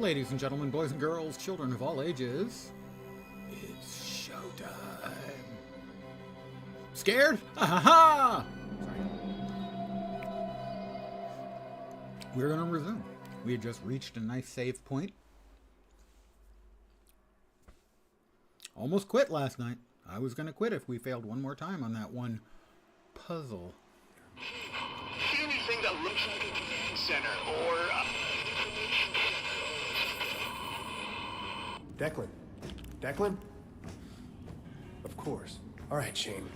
Ladies and gentlemen, boys and girls, children of all ages, it's showtime. Scared? Ha ha ha! Sorry. We're going to resume. We had just reached a nice save point. Almost quit last night. I was going to quit if we failed one more time on that one puzzle. See anything that looks like a command center or... Declan? Declan? Of course. All right, Shane.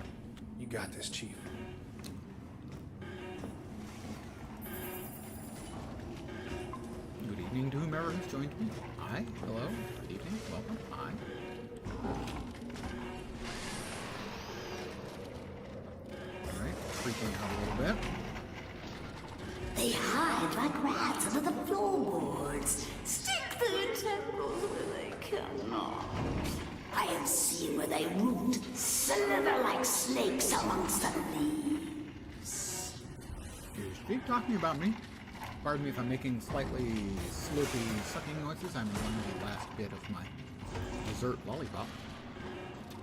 You got this, Chief. Good evening to whomever has joined me. Hi, hello, good evening, welcome, hi. Alright, freaking out a little bit. They hide like rats under the floorboards. Stick their tentacles where they cannot. I have seen where they root, slither like snakes amongst the leaves. Is she talking about me? Pardon me if I'm making slightly slurpy sucking noises. I'm enjoying the last bit of my dessert lollipop.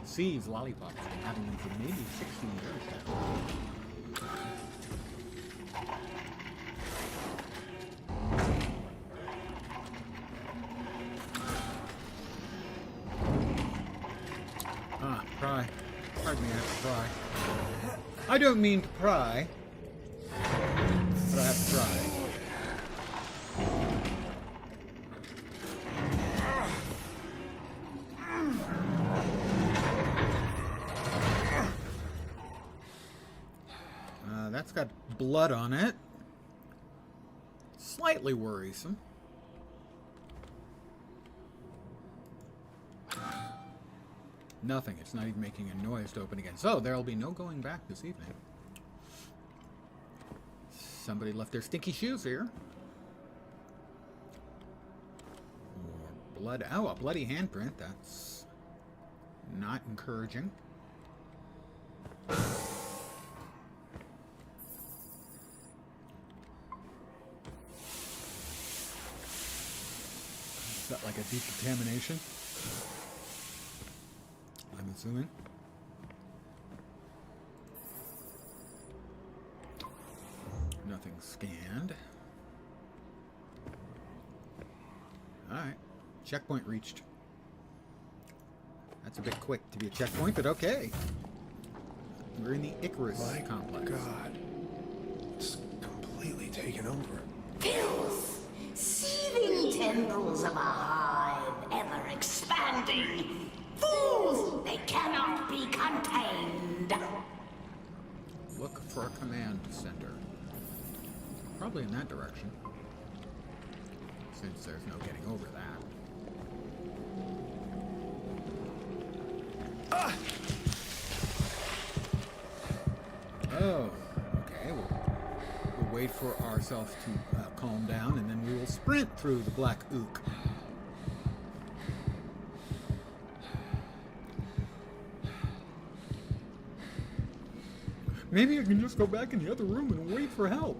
C's lollipops. I've been having them for maybe 16 years now. Pry. Pardon me, I have to pry. I don't mean to pry, but I have to try. That's got blood on it. Slightly worrisome. Nothing. It's not even making a noise to open again. So there'll be no going back this evening. Somebody left their stinky shoes here. More blood. Oh, a bloody handprint. That's not encouraging. Is that like a decontamination? I'm assuming. Nothing scanned. Alright. Checkpoint reached. That's a bit quick to be a checkpoint, but okay. We're in the Icarus complex. God. It's completely taken over. Filth! Seething tendrils of a hive, ever expanding. Fools! They cannot be contained. Look for a command center. Probably in that direction. Since there's no getting over that. Ah! Oh, okay. We'll wait for ourselves to calm down, and then we will sprint through the black ook. Maybe I can just go back in the other room and wait for help.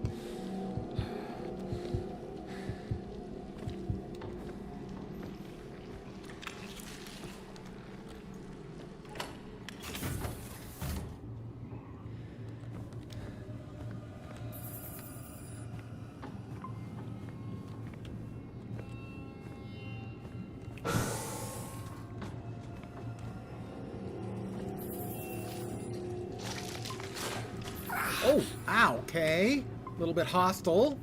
Oh, ow, okay. A little bit hostile.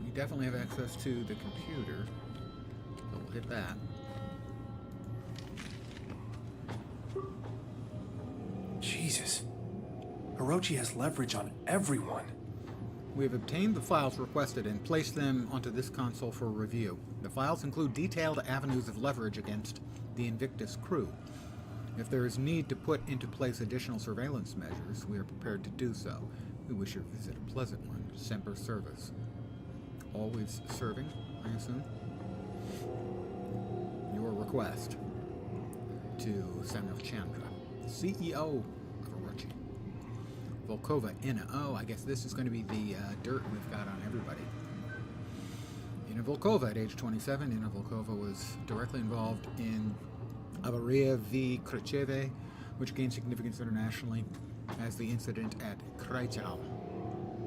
We definitely have access to the computer. So we'll hit that. Jesus. Orochi has leverage on everyone. We have obtained the files requested and placed them onto this console for review. The files include detailed avenues of leverage against the Invictus crew. If there is need to put into place additional surveillance measures, we are prepared to do so. We wish your visit a pleasant one. Semper Service. Always serving, I assume? Your request to Samuel Chandra, CEO of Orochi. Volkova, Inna. Oh, I guess this is going to be the dirt we've got on everybody. Inna Volkova, at age 27, Inna Volkova was directly involved in Avaria v. Kracheve, which gained significance internationally as the incident at Kraichau.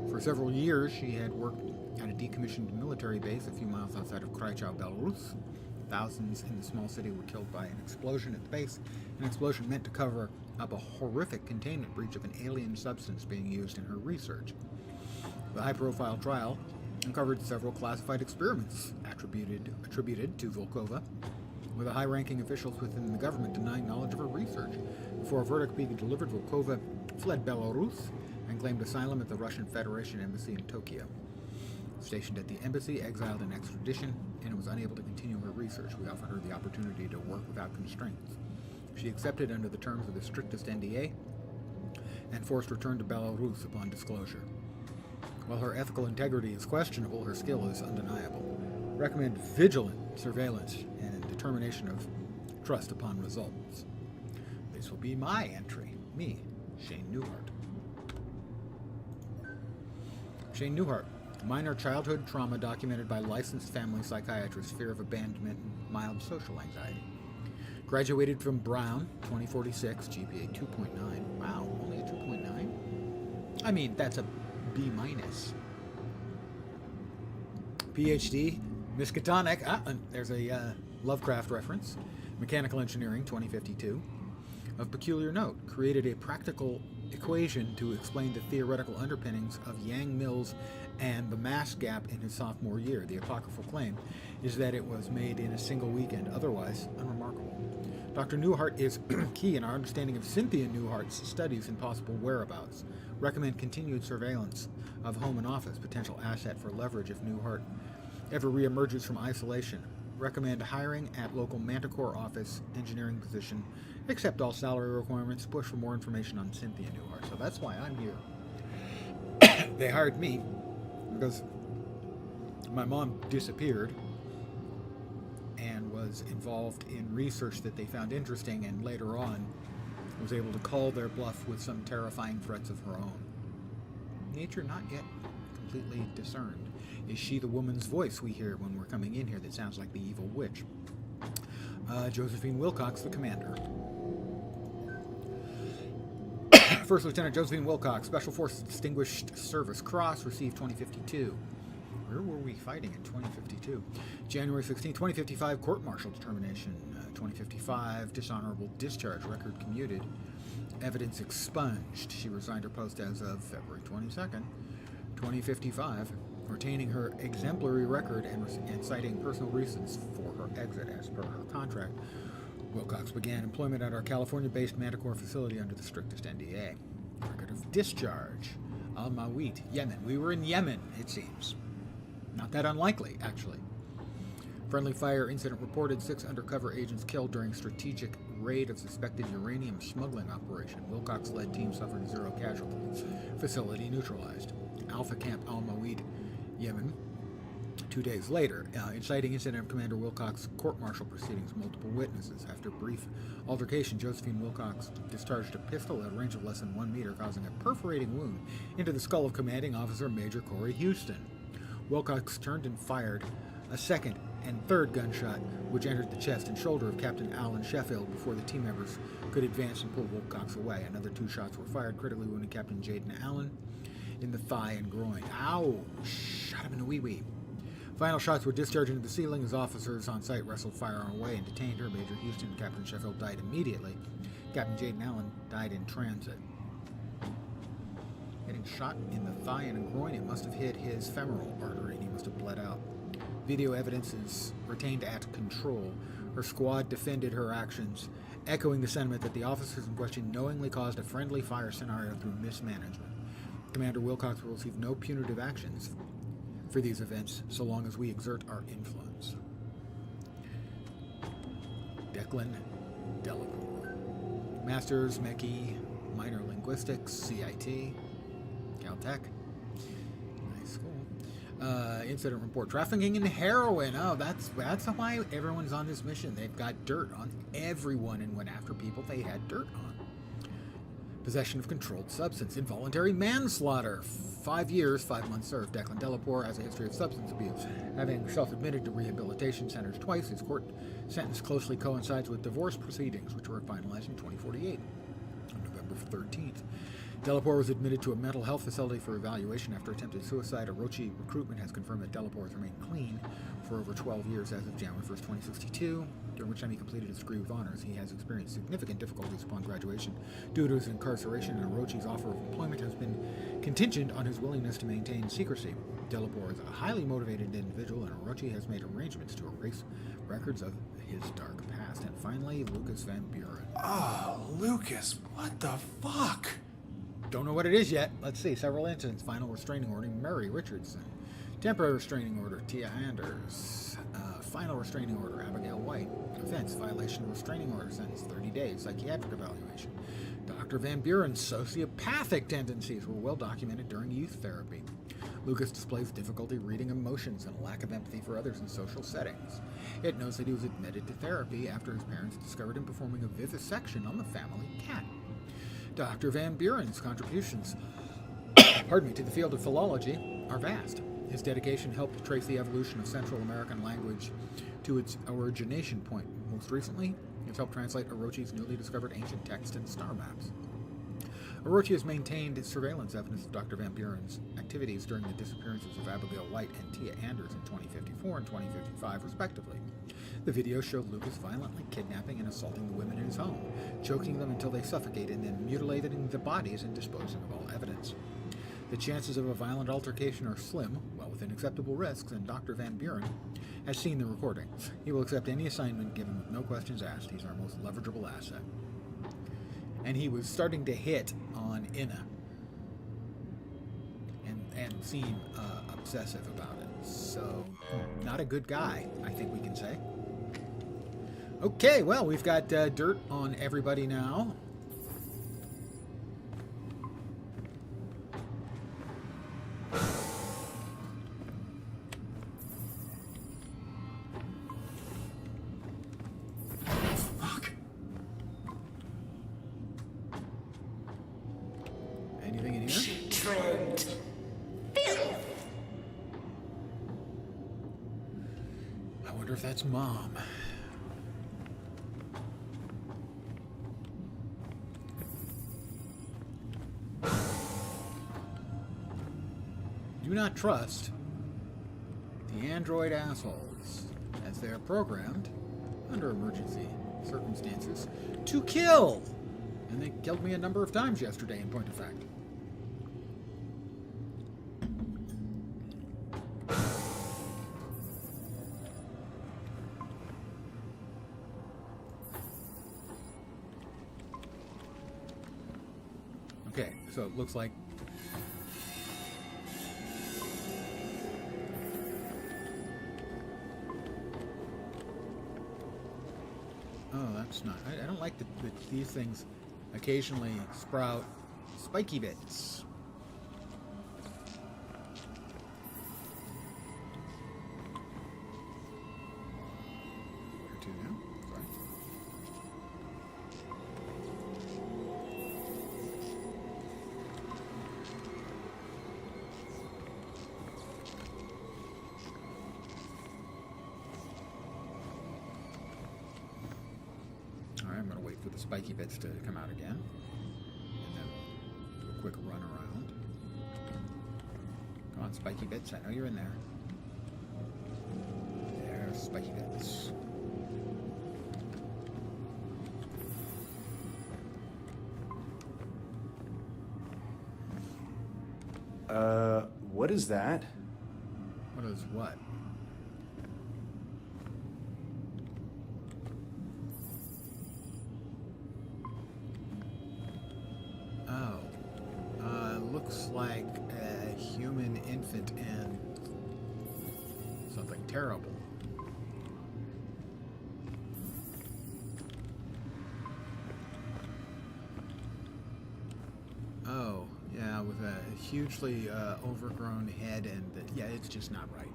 For several years, she had worked at a decommissioned military base a few miles outside of Kraichau, Belarus. Thousands in the small city were killed by an explosion at the base, an explosion meant to cover up a horrific containment breach of an alien substance being used in her research. The high-profile trial uncovered several classified experiments attributed to Volkova, with the high-ranking officials within the government denying knowledge of her research. Before a verdict being delivered, Volkova fled Belarus and claimed asylum at the Russian Federation Embassy in Tokyo. Stationed at the embassy, exiled in extradition, and was unable to continue her research. We offered her the opportunity to work without constraints. She accepted under the terms of the strictest NDA and forced return to Belarus upon disclosure. While her ethical integrity is questionable, her skill is undeniable. Recommend vigilant surveillance and determination of trust upon results. This will be my entry. Me, Shane Newhart. Shane Newhart. Minor childhood trauma documented by licensed family psychiatrist, fear of abandonment, and mild social anxiety. Graduated from Brown, 2046, GPA 2.9. Wow, only a 2.9? I mean, that's a B minus. PhD, Miskatonic. There's a Lovecraft reference. Mechanical Engineering, 2052. Of peculiar note, created a practical equation to explain the theoretical underpinnings of Yang-Mills and the mass gap in his sophomore year. The apocryphal claim is that it was made in a single weekend, otherwise unremarkable. Dr. Newhart is key in our understanding of Cynthia Newhart's studies and possible whereabouts. Recommend continued surveillance of home and office, potential asset for leverage if Newhart ever reemerges from isolation. Recommend hiring at local Manticore office engineering position. Accept all salary requirements. Push for more information on Cynthia Newhart. So that's why I'm here. They hired me because my mom disappeared and was involved in research that they found interesting, and later on was able to call their bluff with some terrifying threats of her own. Nature not yet completely discerned. Is she the woman's voice we hear when we're coming in here that sounds like the evil witch? Josephine Wilcox, the commander. First Lieutenant Josephine Wilcox, Special Forces Distinguished Service Cross, received 2052. Where were we fighting in 2052? January 16, 2055, court-martial determination. 2055, dishonorable discharge, record commuted. Evidence expunged. She resigned her post as of February 22nd, 2055, retaining her exemplary record and citing personal reasons for her exit as per her contract. Wilcox began employment at our California-based Manticore facility under the strictest NDA. Record of discharge. Al-Mawit, Yemen. We were in Yemen, it seems. Not that unlikely, actually. Friendly fire incident reported. 6 undercover agents killed during strategic raid of suspected uranium smuggling operation. Wilcox-led team suffered 0 casualties. Facility neutralized. Alpha Camp Al-Mawid, Yemen. 2 days later, inciting incident of Commander Wilcox court-martial proceedings, multiple witnesses. After brief altercation, Josephine Wilcox discharged a pistol at a range of less than 1 meter, causing a perforating wound into the skull of commanding officer Major Corey Houston. Wilcox turned and fired a second and third gunshot, which entered the chest and shoulder of Captain Alan Sheffield before the team members could advance and pull Wilcox away. Another 2 shots were fired, critically wounding Captain Jaden Allen in the thigh and groin. Ow! Shot him in the wee-wee. Final shots were discharged into the ceiling as officers on site wrestled firearm away and detained her. Major Houston and Captain Sheffield died immediately. Captain Jaden Allen died in transit. Getting shot in the thigh and groin, it must have hit his femoral artery and he must have bled out. Video evidence is retained at control. Her squad defended her actions, echoing the sentiment that the officers in question knowingly caused a friendly fire scenario through mismanagement. Commander Wilcox will receive no punitive actions for these events so long as we exert our influence. Declan Delacour. Masters, Mechie, Minor Linguistics, CIT, Caltech. Nice school. Incident report. Trafficking in heroin. Oh, that's why everyone's on this mission. They've got dirt on everyone and went after people they had dirt on. Possession of controlled substance. Involuntary manslaughter. 5 years, 5 months served. Declan Delaporte has a history of substance abuse. Having self-admitted to rehabilitation centers twice, his court sentence closely coincides with divorce proceedings, which were finalized in 2048. On November 13th. Delaporte was admitted to a mental health facility for evaluation after attempted suicide. Orochi Recruitment has confirmed that Delaporte has remained clean for over 12 years as of January 1st, 2062, during which time he completed his degree with honors. He has experienced significant difficulties upon graduation due to his incarceration, and Orochi's offer of employment has been contingent on his willingness to maintain secrecy. Delaporte is a highly motivated individual, and Orochi has made arrangements to erase records of his dark past. And finally, Lucas Van Buren. Oh, Lucas, what the fuck? Don't know what it is yet. Let's see. Several incidents. Final restraining order, Mary Richardson. Temporary restraining order, Tia Anders. Final restraining order, Abigail White. Offense, violation of restraining order, sentence 30 days. Psychiatric evaluation. Dr. Van Buren's sociopathic tendencies were well documented during youth therapy. Lucas displays difficulty reading emotions and a lack of empathy for others in social settings. It notes that he was admitted to therapy after his parents discovered him performing a vivisection on the family cat. Dr. Van Buren's contributions to the field of philology are vast. His dedication helped trace the evolution of Central American language to its origination point. Most recently, it's helped translate Orochi's newly discovered ancient text and star maps. Orochi has maintained surveillance evidence of Dr. Van Buren's activities during the disappearances of Abigail White and Tia Anders in 2054 and 2055, respectively. The video showed Lucas violently kidnapping and assaulting the women in his home, choking them until they suffocated, and then mutilating the bodies and disposing of all evidence. The chances of a violent altercation are slim, well within acceptable risks, and Dr. Van Buren has seen the recording. He will accept any assignment given with no questions asked. He's our most leverageable asset. And he was starting to hit on Inna and seem obsessive about it. So, not a good guy, I think we can say. Okay, well, we've got dirt on everybody now. Fuck. Anything in here? Trent. Filth. I wonder if that's Mom. Do not trust the android assholes, as they are programmed, under emergency circumstances, to kill! And they killed me a number of times yesterday, in point of fact. Okay, so it looks like not. I don't like that these things occasionally sprout spiky bits. Where to now? Sorry. I'm going to wait for the spiky bits to come out again, and then do a quick run around. Come on, spiky bits, I know you're in there. There's spiky bits. What is that? What is what? Looks like a human infant and something terrible. Oh, yeah, with a hugely overgrown head, and yeah, it's just not right.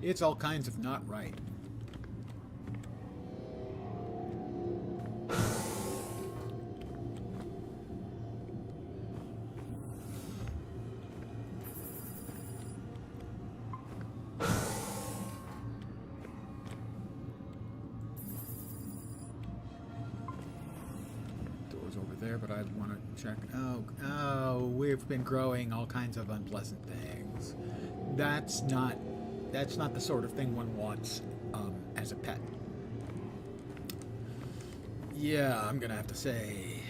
It's all kinds of not right. but I want to check. Oh, we've been growing all kinds of unpleasant things. That's not the sort of thing one wants as a pet. Yeah, I'm gonna have to say,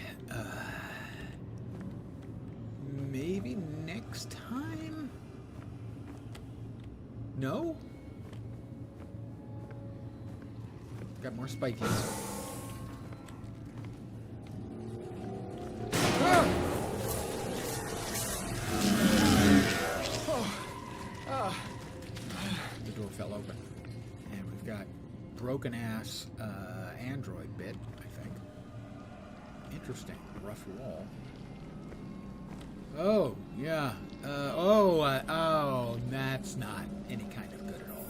maybe next time? No? Got more spikies. The door fell open. And we've got broken ass android bit, I think. Interesting. Rough wall. Oh, yeah. Oh, that's not any kind of good at all.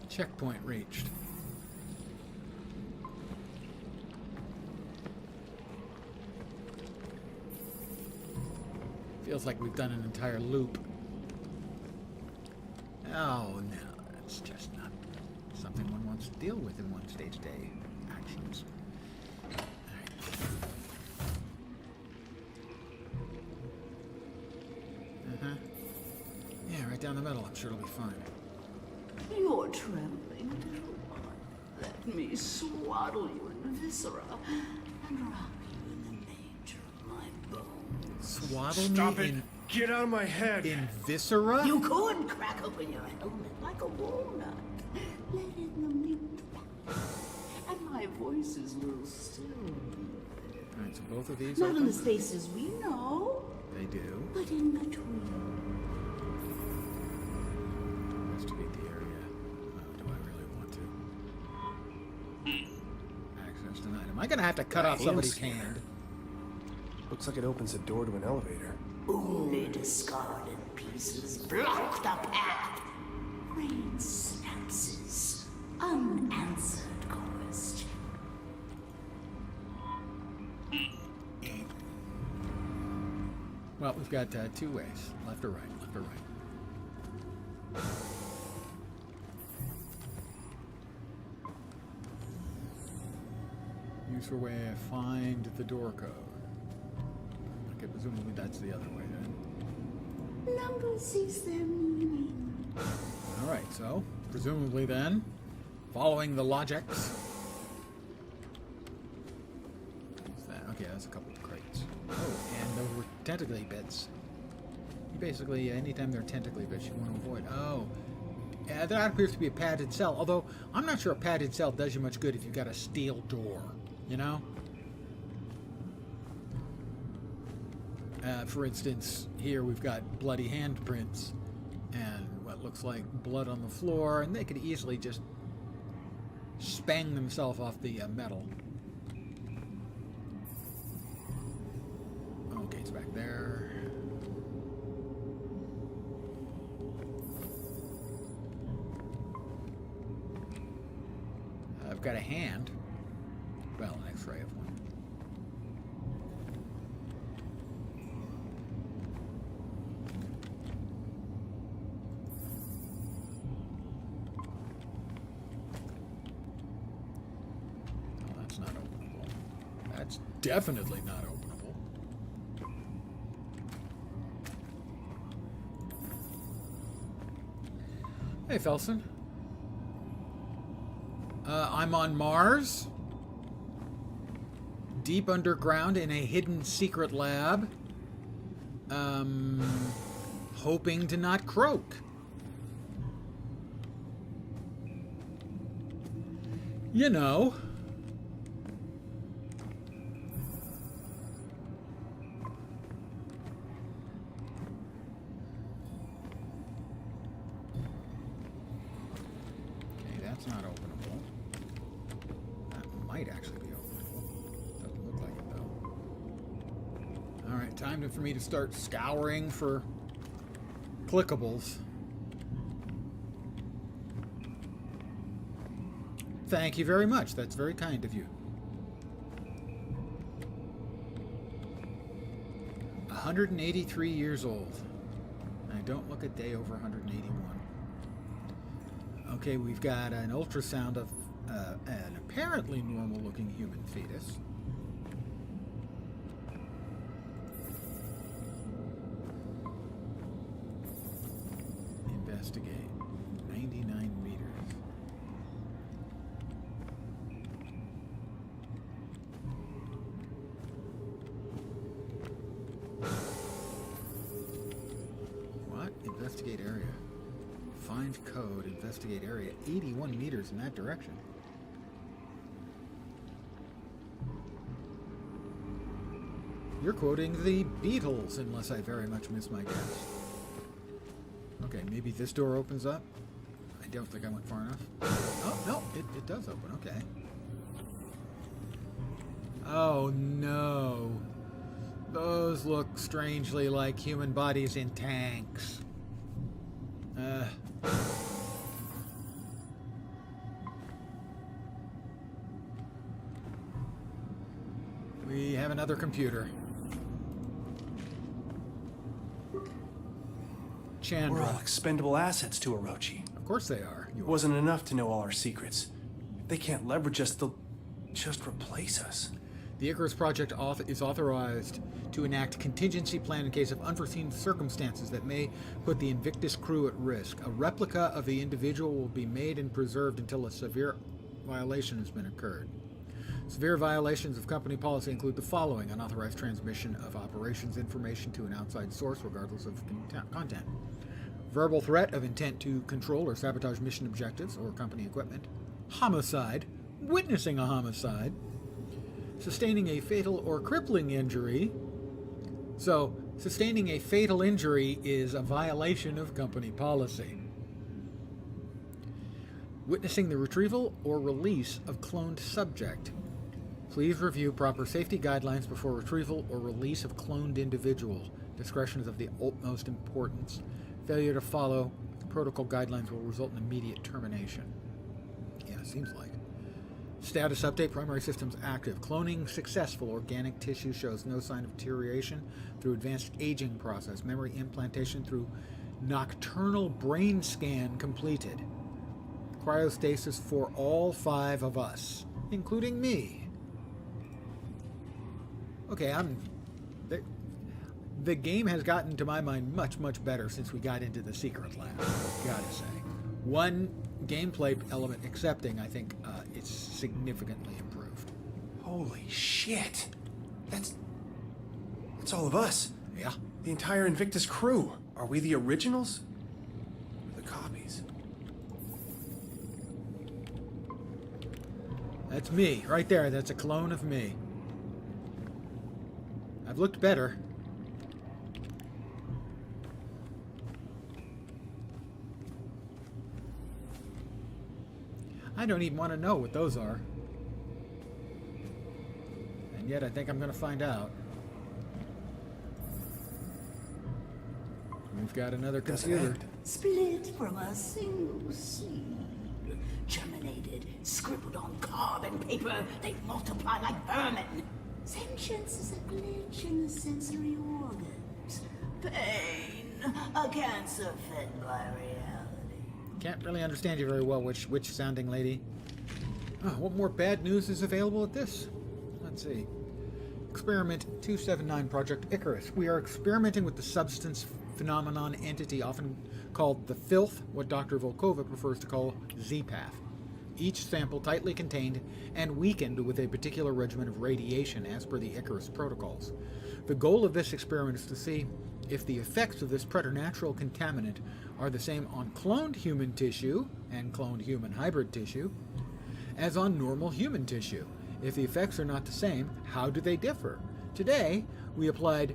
Checkpoint reached. Feels like we've done an entire loop. Oh, no, that's just not something one wants to deal with in one's day-to-day actions. Uh-huh. Yeah, right down the middle. I'm sure it'll be fine. You're trembling, little one. Let me swaddle you in viscera and wrap you in the nature of my bones. Swaddle Stop me it! Get out of my head! in viscera? You could crack open your helmet like a walnut. Let in the mint, and my voices will still be Alright, so both of these not in open? the spaces we know, They do. but in between. Investigate the area. Do I really want to? Access denied. Am I gonna have to cut off Hand somebody's scanner. hand? Looks like it opens a door to an elevator. Only discarded pieces block the path. Rain synapses. Unanswered question. Well, we've got two ways. Left or right, left or right. Use for way find the door code. Okay, presumably that's the other way then. Numbers cease their meaning. Alright, so presumably then, following the logics. What's that? Okay, that's a couple of crates. Oh, and those were tentacly bits. You basically, anytime there are tentacly bits, you want to avoid. Oh, yeah, that appears to be a padded cell. Although, I'm not sure a padded cell does you much good if you've got a steel door, you know? For instance, here we've got bloody handprints and what looks like blood on the floor, and they could easily just spang themselves off the metal. Okay, it's back there. I've got a hand. Well, an X-ray of one. Oh, that's not openable. That's definitely not openable. Hey, Felson. I'm on Mars, deep underground in a hidden secret lab, hoping to not croak. You know. Okay, that's not openable. Might actually be openable. Doesn't look like it though. Alright, time for me to start scouring for clickables. Thank you very much. That's very kind of you. 183 years old. I don't look a day over 181. Okay, we've got an ultrasound of an apparently normal-looking human fetus. Investigate. 99 meters. What? Investigate area. Find code. Investigate area. 81 meters in that direction. You're quoting the Beatles, unless I very much miss my guess. Okay, maybe this door opens up. I don't think I went far enough. Oh, no, it does open. Okay. Oh, no. Those look strangely like human bodies in tanks. We have another computer. Chandra. We're all expendable assets to Orochi. Of course they are. It wasn't enough to know all our secrets. They can't leverage us, they'll just replace us. The Icarus Project is authorized to enact contingency plan in case of unforeseen circumstances that may put the Invictus crew at risk. A replica of the individual will be made and preserved until a severe violation has been occurred. Severe violations of company policy include the following: unauthorized transmission of operations information to an outside source regardless of content, verbal threat of intent to control or sabotage mission objectives or company equipment, homicide, witnessing a homicide, sustaining a fatal or crippling injury. So, sustaining a fatal injury is a violation of company policy. Witnessing the retrieval or release of cloned subject. Please review proper safety guidelines before retrieval or release of cloned individual. Discretion is of the utmost importance. Failure to follow protocol guidelines will result in immediate termination. Yeah, seems like. Status update, primary systems active. Cloning successful. Organic tissue shows no sign of deterioration through advanced aging process. Memory implantation through nocturnal brain scan completed. Cryostasis for all 5 of us, including me. Okay, the game has gotten, to my mind, much, much better since we got into the secret lab, gotta say. One gameplay element accepting, I think it's significantly improved. Holy shit. That's all of us. Yeah. The entire Invictus crew. Are we the originals? Or the copies? That's me, right there. That's a clone of me. I've looked better. I don't even want to know what those are. And yet I think I'm going to find out. We've got another Doesn't computer. end. Split from a single seed. Germinated, scribbled on carbon paper, they multiply like vermin. Sentience is a glitch in the sensory organs. Pain, a cancer fed by reality. Can't really understand you very well, witch sounding lady. Oh, what more bad news is available at this? Let's see. Experiment 279 Project Icarus. We are experimenting with the substance phenomenon entity often called the filth, what Dr. Volkova prefers to call Z-Path. Each sample tightly contained and weakened with a particular regimen of radiation as per the Icarus protocols. The goal of this experiment is to see if the effects of this preternatural contaminant are the same on cloned human tissue and cloned human hybrid tissue as on normal human tissue. If the effects are not the same, how do they differ? Today, we applied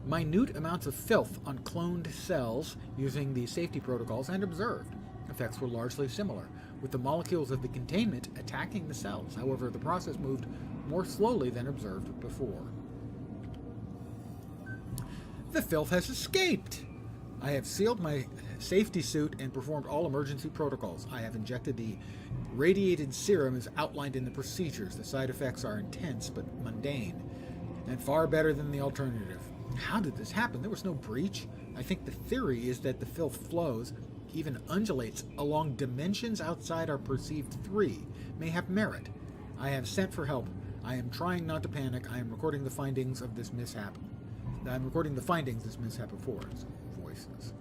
minute amounts of filth on cloned cells using the safety protocols and observed. Effects were largely similar, with the molecules of the containment attacking the cells. However, the process moved more slowly than observed before. The filth has escaped! I have sealed my safety suit and performed all emergency protocols. I have injected the radiated serum as outlined in the procedures. The side effects are intense but mundane, and far better than the alternative. How did this happen? There was no breach. I think the theory is that the filth flows even undulates along dimensions outside our perceived three, may have merit. I have sent for help. I am trying not to panic. I am recording the findings of this mishap. I'm recording the findings this mishap affords. Voices.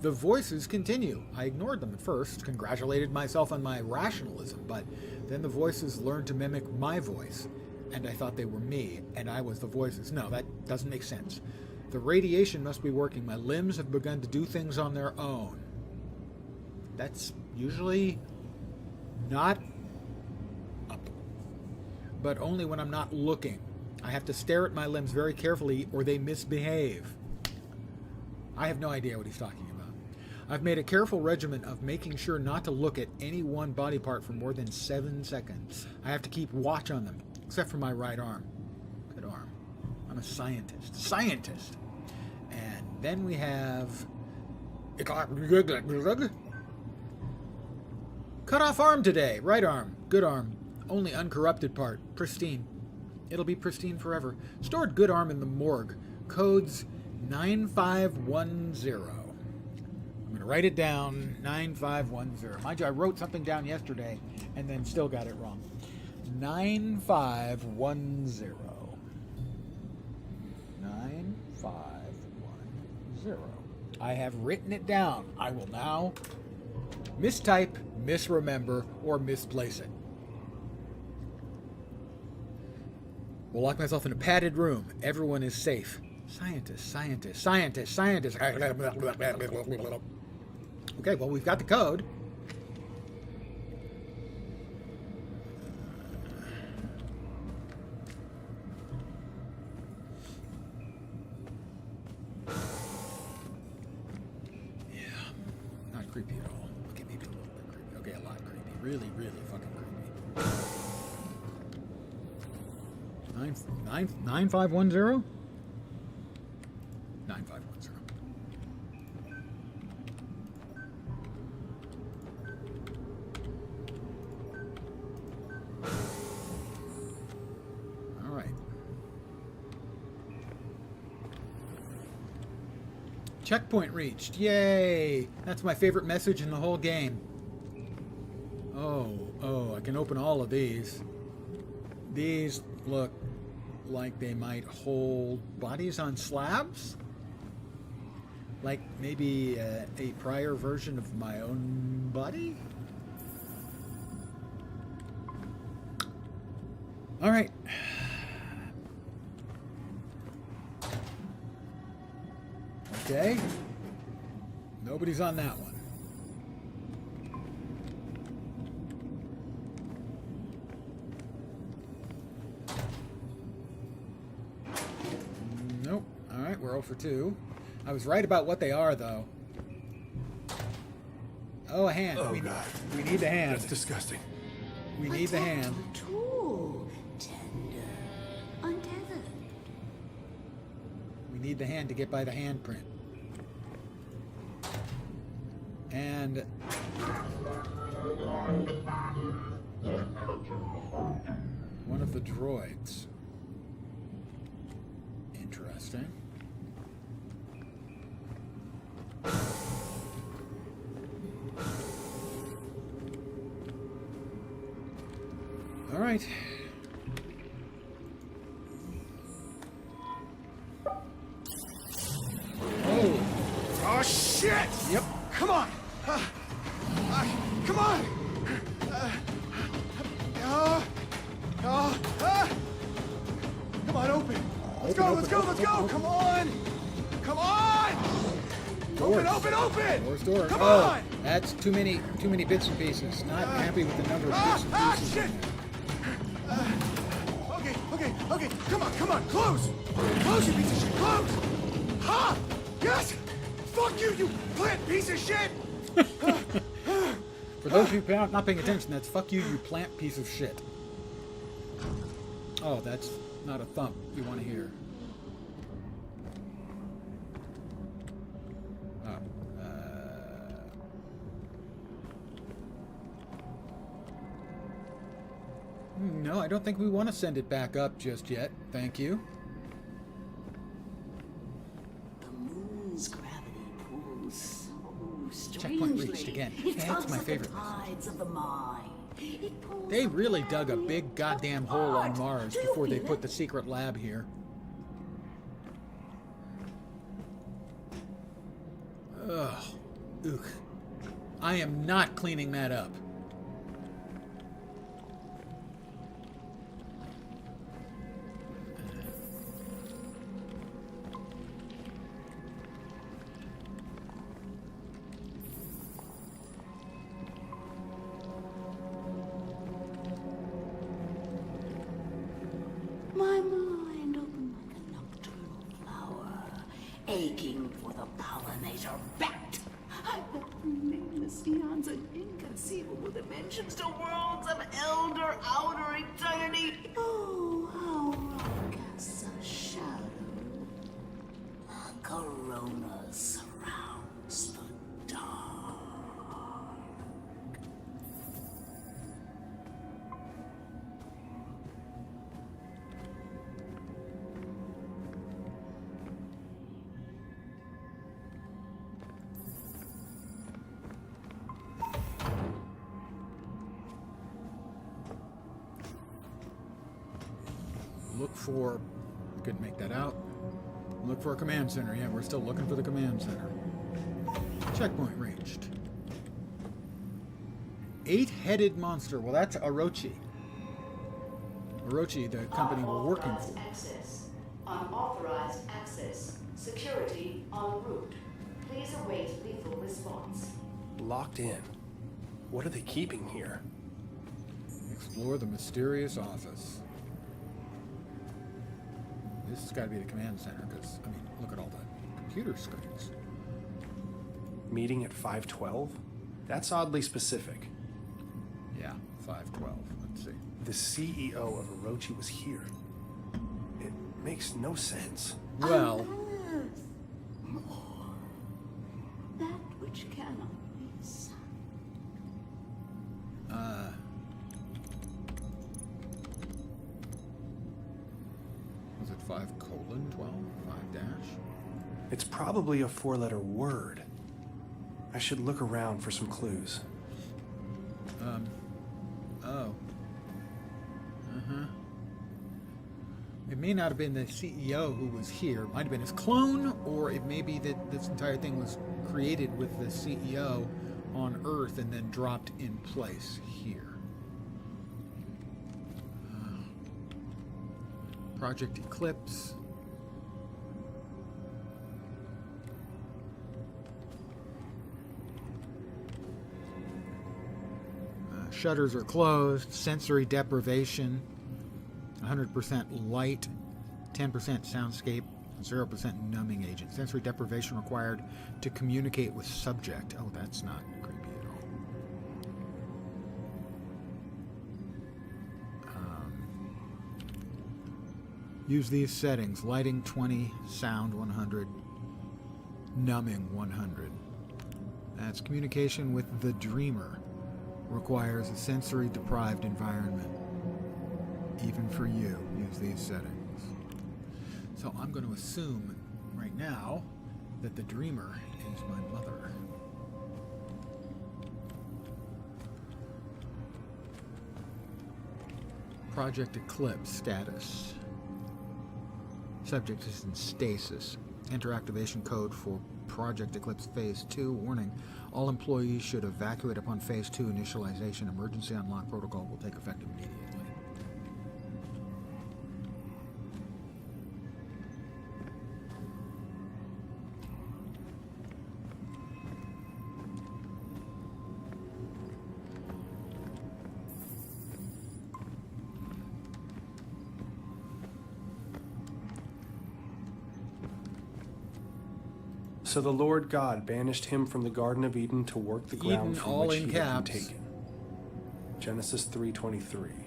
The voices continue. I ignored them at first, congratulated myself on my rationalism, but then the voices learned to mimic my voice, and I thought they were me, and I was the voices. No, that doesn't make sense. The radiation must be working. My limbs have begun to do things on their own. That's usually not up, but only when I'm not looking. I have to stare at my limbs very carefully or they misbehave. I have no idea what he's talking about. I've made a careful regimen of making sure not to look at any one body part for more than 7 seconds. I have to keep watch on them, except for my right arm. Good arm. I'm a scientist. Scientist! And then we have... Cut off arm today. Right arm. Good arm. Only uncorrupted part. Pristine. It'll be pristine forever. Stored good arm in the morgue. Codes 9510. I'm going to write it down. 9510. Mind you, I wrote something down yesterday and then still got it wrong. 9510. 9510. I have written it down. I will now mistype, misremember, or misplace it. Will lock myself in a padded room. Everyone is safe. Scientist, scientist, scientist, scientist. Okay, well, we've got the code. Yeah, not creepy at all. Okay, maybe a little bit creepy. Okay, a lot creepy. Really, really fucking creepy. 9510? 9510. All right. Checkpoint reached. Yay! That's my favorite message in the whole game. Oh, I can open all of these. These look like they might hold bodies on slabs? Like maybe a prior version of my own body? All right. Okay. Nobody's on that one. Nope. All right, we're 0 for 2. I was right about what they are, though. Oh, a hand. Oh, God. We need the hand. That's disgusting. We need the hand. Too tender, untethered. We need the hand to get by the handprint. And... one of the droids. Interesting. All right. Oh. Oh, shit! Yep. Come on! Come on! Come on, open! Let's go! Come on! Come on! Open! Doors. Come Oh, on! that's too many bits and pieces. Not happy with the number of bits and pieces. Shit! Okay, come on, close! Close, you piece of shit, close! Ha! Yes! Fuck you, you plant piece of shit! For those of you not paying attention, that's fuck you, you plant piece of shit. Oh, that's not a thump you want to hear. No, I don't think we want to send it back up just yet. Thank you. The moon's gravity pulls so again. It That's tugs my at favorite. the tides of the mind. It pulls They the really blood dug a in your big goddamn hole on heart. Mars Do you before they feel put it? the secret lab here. Ugh. Ugh. I am not cleaning that up. My mind opened like a nocturnal flower, aching for the pollinator bat. I felt from nameless eons and inconceivable dimensions to worlds of elder outer eternity. Oh, how rock casts a shadow. A corona surrounds the dark. Look for... Couldn't make that out. Look for a command center. Yeah, we're still looking for the command center. Checkpoint reached. 8-headed monster. Well, that's Orochi. Orochi, the company we're working Unauthorized for. access. Unauthorized access. Security en route. Please await lethal response. Locked in. What are they keeping here? Explore the mysterious office. This has got to be the command center, because, I mean, look at all the computer screens. Meeting at 5:12? That's oddly specific. Yeah, 512. Let's see. The CEO of Orochi was here. It makes no sense. Well, Earth. More. That which cannot be sunk. was it 5:12? 5 dash? It's probably a 4-letter word. I should look around for some clues. Oh. It may not have been the CEO who was here. It might have been his clone, or it may be that this entire thing was created with the CEO on Earth and then dropped in place here. Project Eclipse. Shutters are closed. Sensory deprivation. 100% light. 10% soundscape. 0% numbing agent. Sensory deprivation required to communicate with subject. Oh, that's not creepy at all. Use these settings. Lighting 20, sound 100, numbing 100. That's communication with the dreamer. Requires a sensory deprived environment. Even for you, use these settings. So I'm going to assume right now that the dreamer is my mother. Project Eclipse status. Subject is in stasis. Enter activation code for Project Eclipse Phase 2. Warning, all employees should evacuate upon Phase 2 initialization. Emergency unlock protocol will take effect immediately. So the Lord God banished him from the Garden of Eden to work the ground Eden, from all which in he had been caps. taken. Genesis 3:23.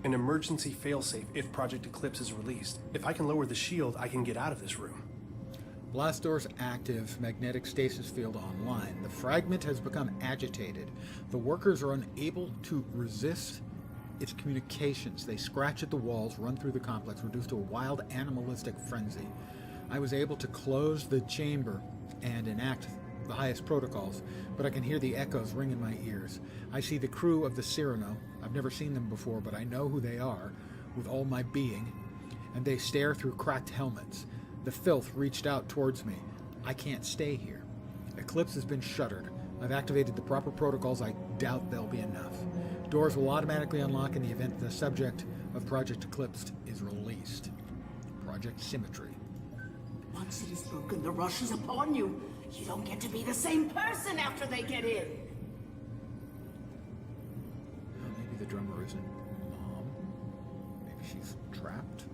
an emergency failsafe if Project Eclipse is released. If I can lower the shield, I can get out of this room. Blast door's active, magnetic stasis field online. The fragment has become agitated. The workers are unable to resist its communications. They scratch at the walls, run through the complex, reduced to a wild animalistic frenzy. I was able to close the chamber and enact the highest protocols, but I can hear the echoes ring in my ears. I see the crew of the Cyrano. I've never seen them before, but I know who they are with all my being, and they stare through cracked helmets. The filth reached out towards me. I can't stay here. Eclipse has been shuttered. I've activated the proper protocols. I doubt there'll be enough. Doors will automatically unlock in the event the subject of Project Eclipse is released. Project Symmetry. Once it is broken, the rush is upon you. You don't get to be the same person after they get in. Maybe the drummer isn't Mom. Maybe she's trapped.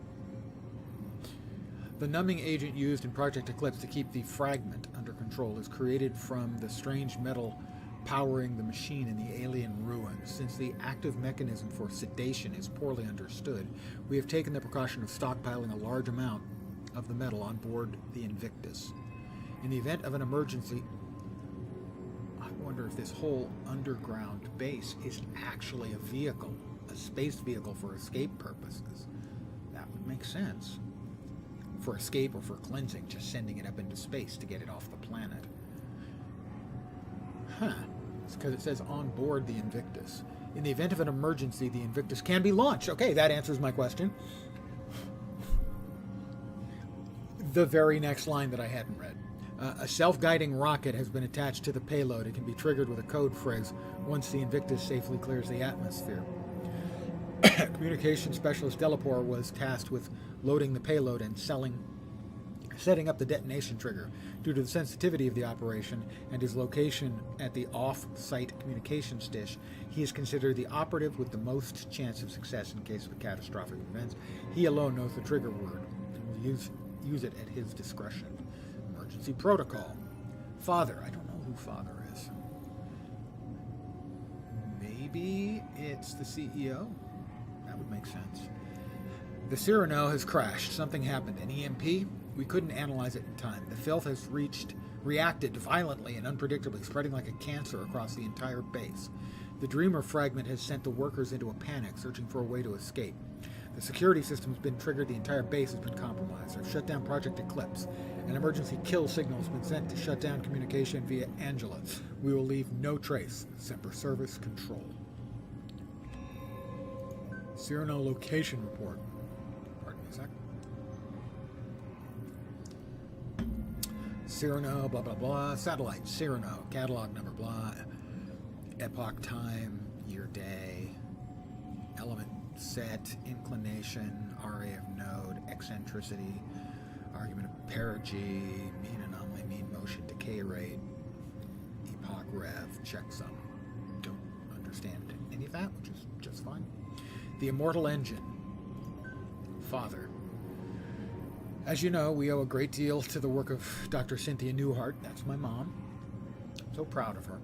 The numbing agent used in Project Eclipse to keep the fragment under control is created from the strange metal powering the machine in the alien ruins. Since the active mechanism for sedation is poorly understood, we have taken the precaution of stockpiling a large amount of the metal on board the Invictus. In the event of an emergency, I wonder if this whole underground base is actually a vehicle, a space vehicle for escape purposes. That would make sense. For escape or for cleansing, just sending it up into space to get it off the planet. Huh. It's because it says on board the Invictus. In the event of an emergency, the Invictus can be launched. Okay, that answers my question. The very next line that I hadn't read. A self-guiding rocket has been attached to the payload. It can be triggered with a code phrase once the Invictus safely clears the atmosphere. Communications specialist Delapore was tasked with loading the payload and setting up the detonation trigger. Due to the sensitivity of the operation and his location at the off-site communications dish, he is considered the operative with the most chance of success in case of catastrophic events. He alone knows the trigger word and will use it at his discretion. Emergency protocol. Father. I don't know who Father is. Maybe it's the CEO? That would make sense. The Cyrano has crashed. Something happened. An EMP? We couldn't analyze it in time. The filth has reacted violently and unpredictably, spreading like a cancer across the entire base. The Dreamer fragment has sent the workers into a panic, searching for a way to escape. The security system's been triggered. The entire base has been compromised. I've shut down Project Eclipse. An emergency kill signal has been sent to shut down communication via Angela. We will leave no trace. Semper Service Control. Cyrano location report. Pardon me a sec. Cyrano, blah, blah, blah. Satellite, Cyrano. Catalog number, blah. Epoch time, year, day. Element set, inclination, RA of node, eccentricity, argument of perigee, mean anomaly, mean motion, decay rate, epoch rev, checksum. Don't understand any of that, which is just fine. The Immortal Engine. Father. As you know, we owe a great deal to the work of Dr. Cynthia Newhart. That's my mom. I'm so proud of her.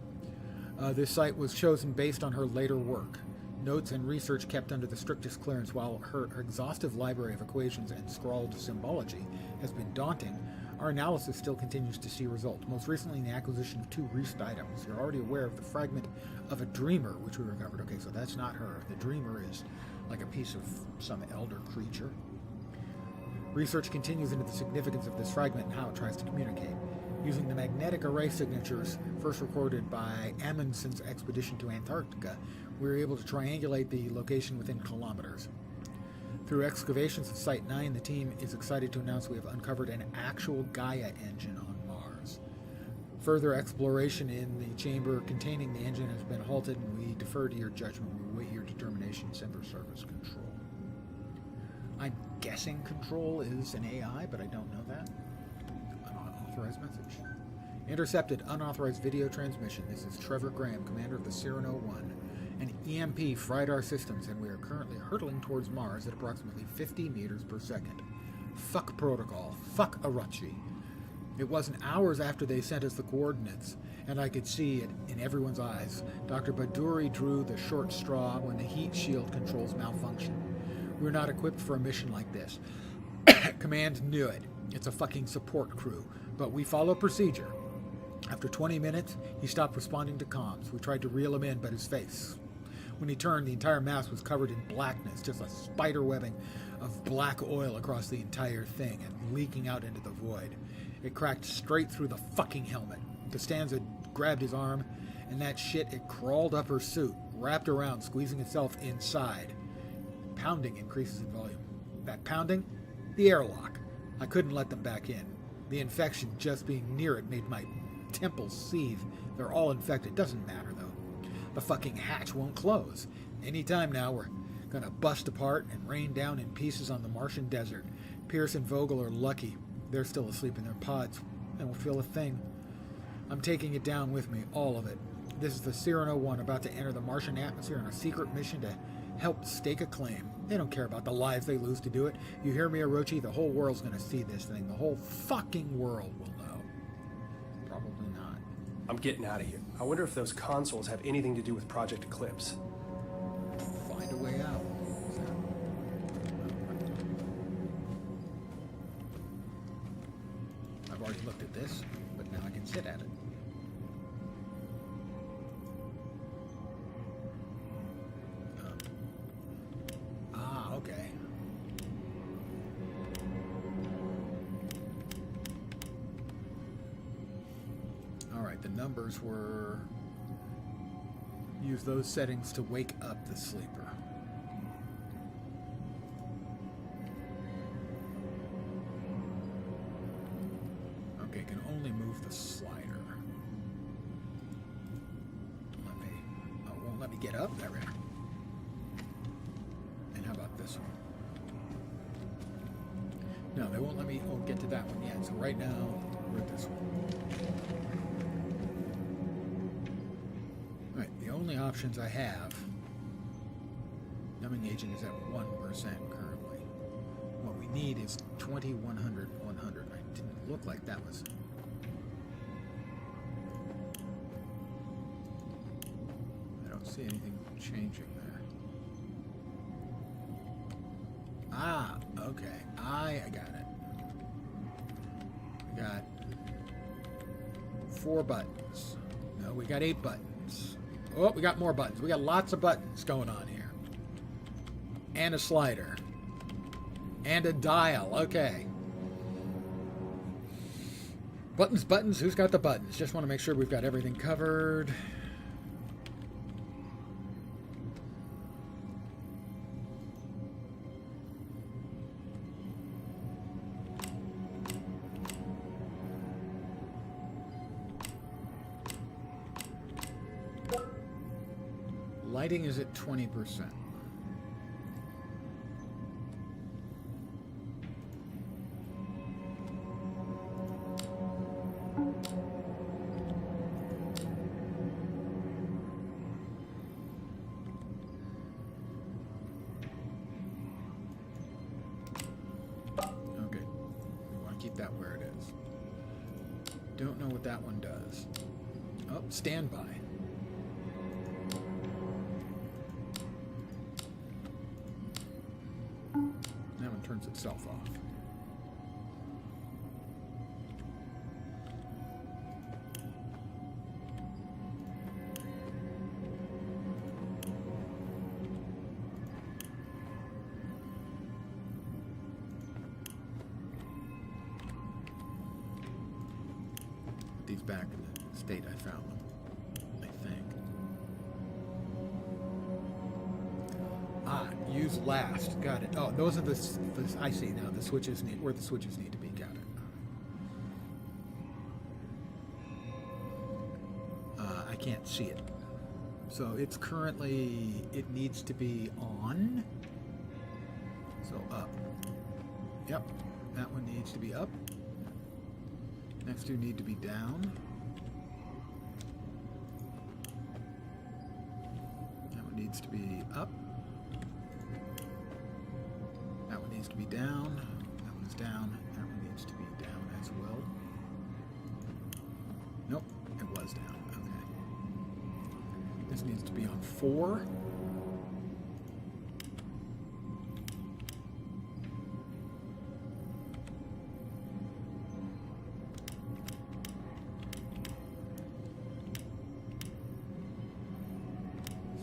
This site was chosen based on her later work. Notes and research kept under the strictest clearance. While her exhaustive library of equations and scrawled symbology has been daunting, our analysis still continues to see results, most recently in the acquisition of 2 recent items. You're already aware of the fragment of a Dreamer, which we recovered. Okay, so that's not her. The Dreamer is like a piece of some elder creature. Research continues into the significance of this fragment and how it tries to communicate. Using the magnetic array signatures first recorded by Amundsen's expedition to Antarctica, we were able to triangulate the location within kilometers. Through excavations at Site 9, the team is excited to announce we have uncovered an actual Gaia engine on Mars. Further exploration in the chamber containing the engine has been halted, and we defer to your judgment. We await your determination, Semper Service Control. I'm guessing Control is an AI, but I don't know that. Unauthorized message. Intercepted unauthorized video transmission. This is Trevor Graham, commander of the Cyrano 1. An EMP fried our systems, and we are currently hurtling towards Mars at approximately 50 meters per second. Fuck protocol. Fuck Arachi. It wasn't hours after they sent us the coordinates, and I could see it in everyone's eyes. Dr. Baduri drew the short straw when the heat shield controls malfunctioned. We're not equipped for a mission like this. Command knew it. It's a fucking support crew, but we follow procedure. After 20 minutes, he stopped responding to comms. We tried to reel him in, but his face. When he turned, the entire mass was covered in blackness, just a spider webbing of black oil across the entire thing and leaking out into the void. It cracked straight through the fucking helmet. Costanza grabbed his arm, and that shit, it crawled up her suit, wrapped around, squeezing itself inside. Pounding increases in volume. That pounding? The airlock. I couldn't let them back in. The infection just being near it made my temples seethe. They're all infected. Doesn't matter, though. The fucking hatch won't close. Any time now, we're gonna bust apart and rain down in pieces on the Martian desert. Pierce and Vogel are lucky. They're still asleep in their pods. They won't feel a thing. I'm taking it down with me, all of it. This is the Cyrano 1 about to enter the Martian atmosphere on a secret mission to help stake a claim. They don't care about the lives they lose to do it. You hear me, Orochi? The whole world's gonna see this thing. The whole fucking world will know. Probably not. I'm getting out of here. I wonder if those consoles have anything to do with Project Eclipse. Find a way out. I've already looked at this, but now I can sit at it. Okay. Alright, the numbers were... Use those settings to wake up the sleeper. Okay, can only move the slider. Let me... Oh, it won't let me get up? There we are. And how about this one? No, they won't let me get to that one yet. So right now, we're at this one. Alright, the only options I have... Numbing agent is at 1% currently. What we need is 20, 100, 100. I didn't look like that was... I don't see anything changing there. Ah, okay. I got it. We got 4 buttons. No, we got 8 buttons. Oh, we got more buttons. We got lots of buttons going on here. And a slider. And a dial. Okay. Buttons, buttons. Who's got the buttons? Just want to make sure we've got everything covered. Lighting is at 20%. Okay. We want to keep that where it is. Don't know what that one does. Oh, standby. Turns itself off. Put these back in the state I found them, I think. Ah, use last. Got it. Oh, those are the I see now. The switches need where the switches need to be. Got it. I can't see it. So it's currently, it needs to be on. So up. Yep. That one needs to be up. Next two need to be down. That one needs to be up. That one needs to be down. That one's down. That one needs to be down as well. goes down. Okay. This needs to be on 4.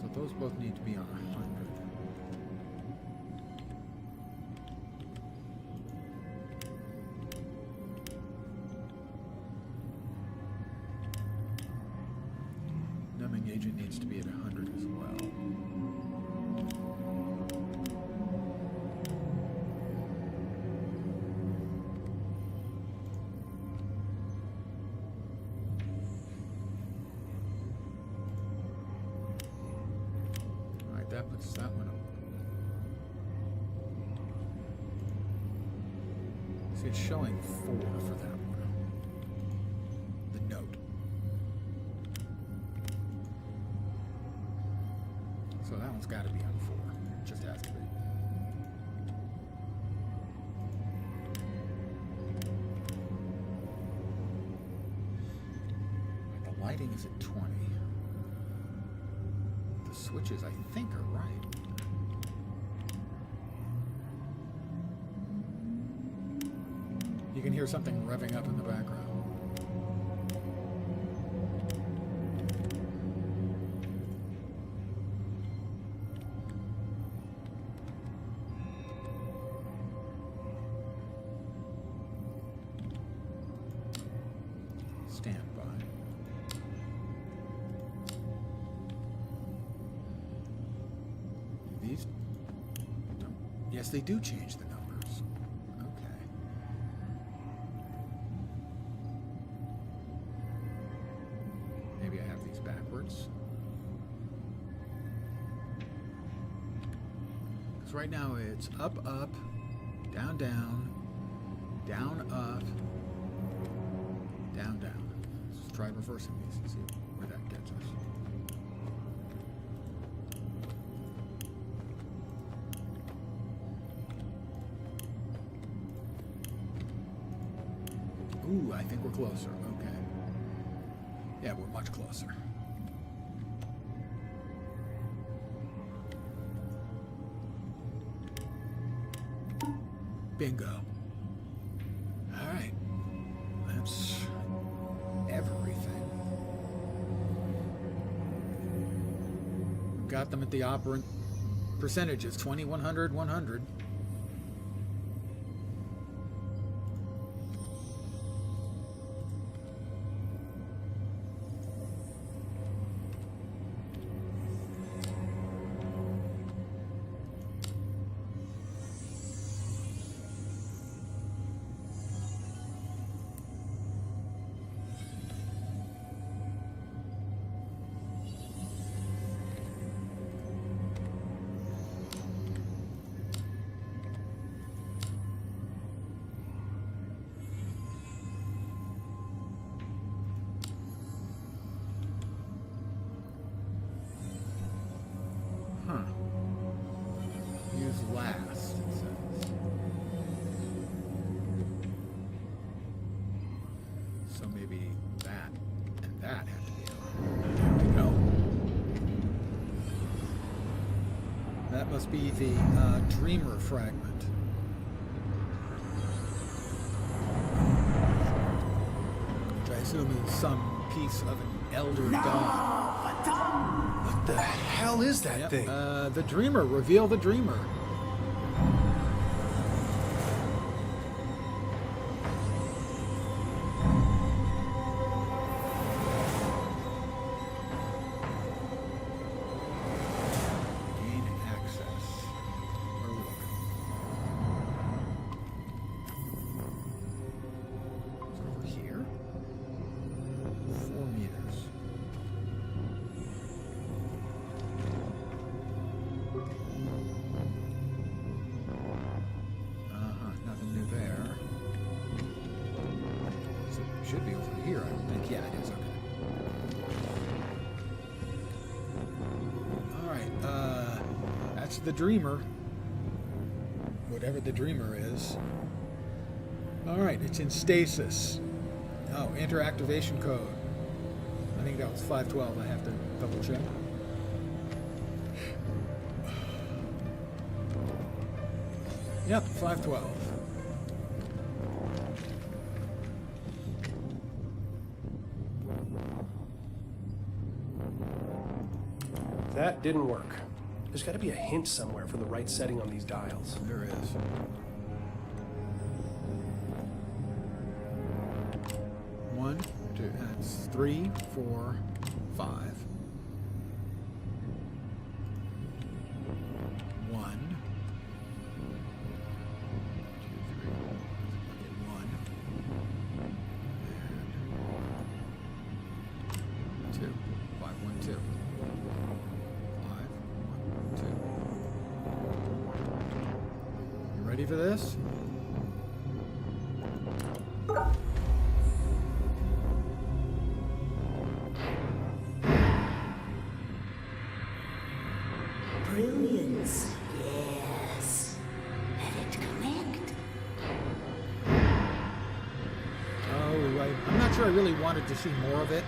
So those both need to be on 100. Numbing agent needs to be at 100 as well. Alright, that puts that one up. See, it's showing 4 for that one. The note. So that one's got to be on 4. It just has to be. The lighting is at 20. The switches, I think, are right. You can hear something revving up in the background. Stand by. These don't. Yes, they do change the numbers. Okay. Maybe I have these backwards. Because right now it's up, up, down, down, down, up, down, down. Let's try reversing these and see where that gets us. Ooh, I think we're closer. Okay. Yeah, we're much closer. Bingo. All right. That's everything. Got them at the operant percentages. 20, 100, 100. Last, it says. So maybe that and that have to be on. There we go. That must be the Dreamer fragment. Which I assume is some piece of an elder god. What the hell is that Yep, thing? the Dreamer. Reveal the Dreamer. Gain access. Where are we looking? Is it over here? 4 meters. Nothing new there. So it should be over here, I don't think. Yeah, it is. Okay. Alright, that's the Dreamer. Whatever the Dreamer is. Alright, it's in stasis. Oh, enter activation code. Let think that was 512. I have to double check. Yep, 512. That didn't work. There's got to be a hint somewhere for the right setting on these dials. There is. One, two, that's 3, 4, 5. 1, 2, 3. Okay, 1. And 2. 5, 1, 2. 5, 1, 2. You ready for this? Brilliance, yes. Let it connect. Oh, right. I'm not sure I really wanted to see more of it.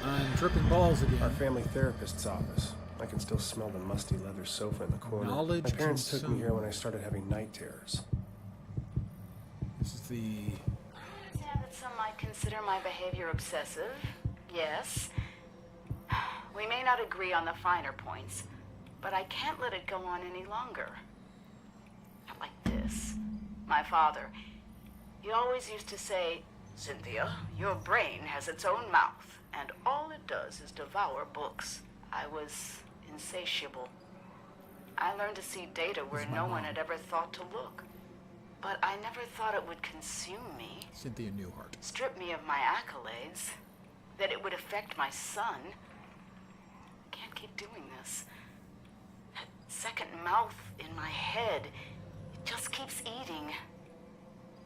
I'm tripping balls Our again. family therapist's office. I can still smell the musty leather sofa in the corner. Knowledge My parents took me consumed. here when I started having night terrors. This is the... Understand that some might consider my behavior obsessive. Yes. We may not agree on the finer points, but I can't let it go on any longer. Not like this. My father, he always used to say, "Cynthia, your brain has its own mouth, and all it does is devour books." I was insatiable. I learned to see data where This is my no one mom. had ever thought to look. But I never thought it would consume me, Cynthia Newhart. strip me of my accolades, that it would affect my son. Can't keep doing this. That second mouth in my head, it just keeps eating.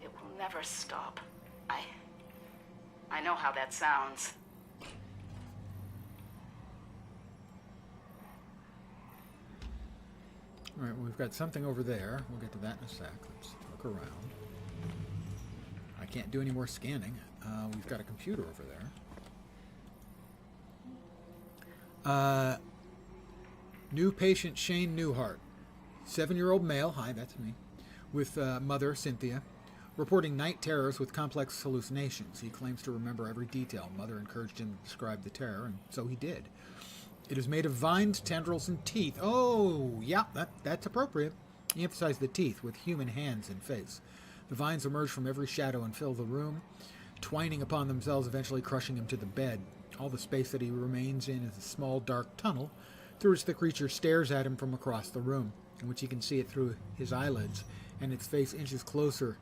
It will never stop. I know how that sounds. All right, well, we've got something over there. We'll get to that in a sec. Let's look around. I can't do any more scanning. We've got a computer over there. New patient Shane Newhart, 7-year-old male. Hi, that's me. With mother Cynthia, reporting night terrors with complex hallucinations. He claims to remember every detail. Mother encouraged him to describe the terror, and so he did. It is made of vines, tendrils, and teeth. Oh, yeah, that's appropriate. He emphasized the teeth with human hands and face. The vines emerge from every shadow and fill the room, twining upon themselves, eventually crushing him to the bed. All the space that he remains in is a small, dark tunnel through which the creature stares at him from across the room, in which he can see it through his eyelids, and its face inches closer,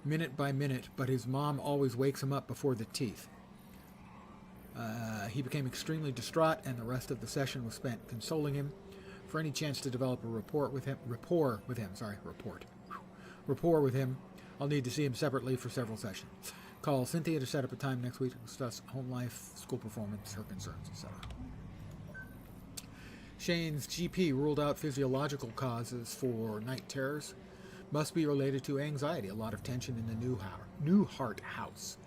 minute by minute, but his mom always wakes him up before the teeth. He became extremely distraught, and the rest of the session was spent consoling him. For any chance to develop a rapport with him, I'll need to see him separately for several sessions. Call Cynthia to set up a time next week to discuss home life, school performance, her concerns, etc. Shane's GP ruled out physiological causes for night terrors. Must be related to anxiety, a lot of tension in the Newhart house.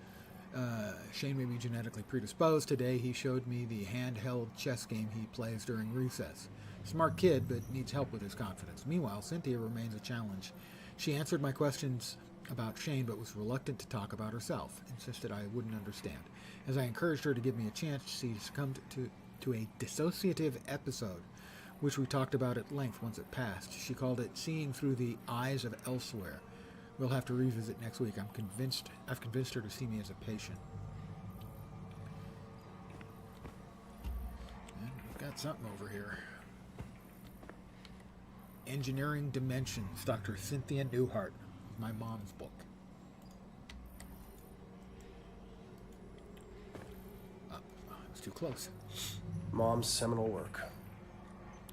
Shane may be genetically predisposed. Today he showed me the handheld chess game he plays during recess. Smart kid, but needs help with his confidence. Meanwhile, Cynthia remains a challenge. She answered my questions about Shane, but was reluctant to talk about herself. Insisted I wouldn't understand. As I encouraged her to give me a chance, she succumbed to a dissociative episode, which we talked about at length once it passed. She called it seeing through the eyes of elsewhere. We'll have to revisit next week. I've convinced her to see me as a patient. And we've got something over here. Engineering Dimensions, Dr. Cynthia Newhart, my mom's book. Oh, I was too close. Mom's seminal work.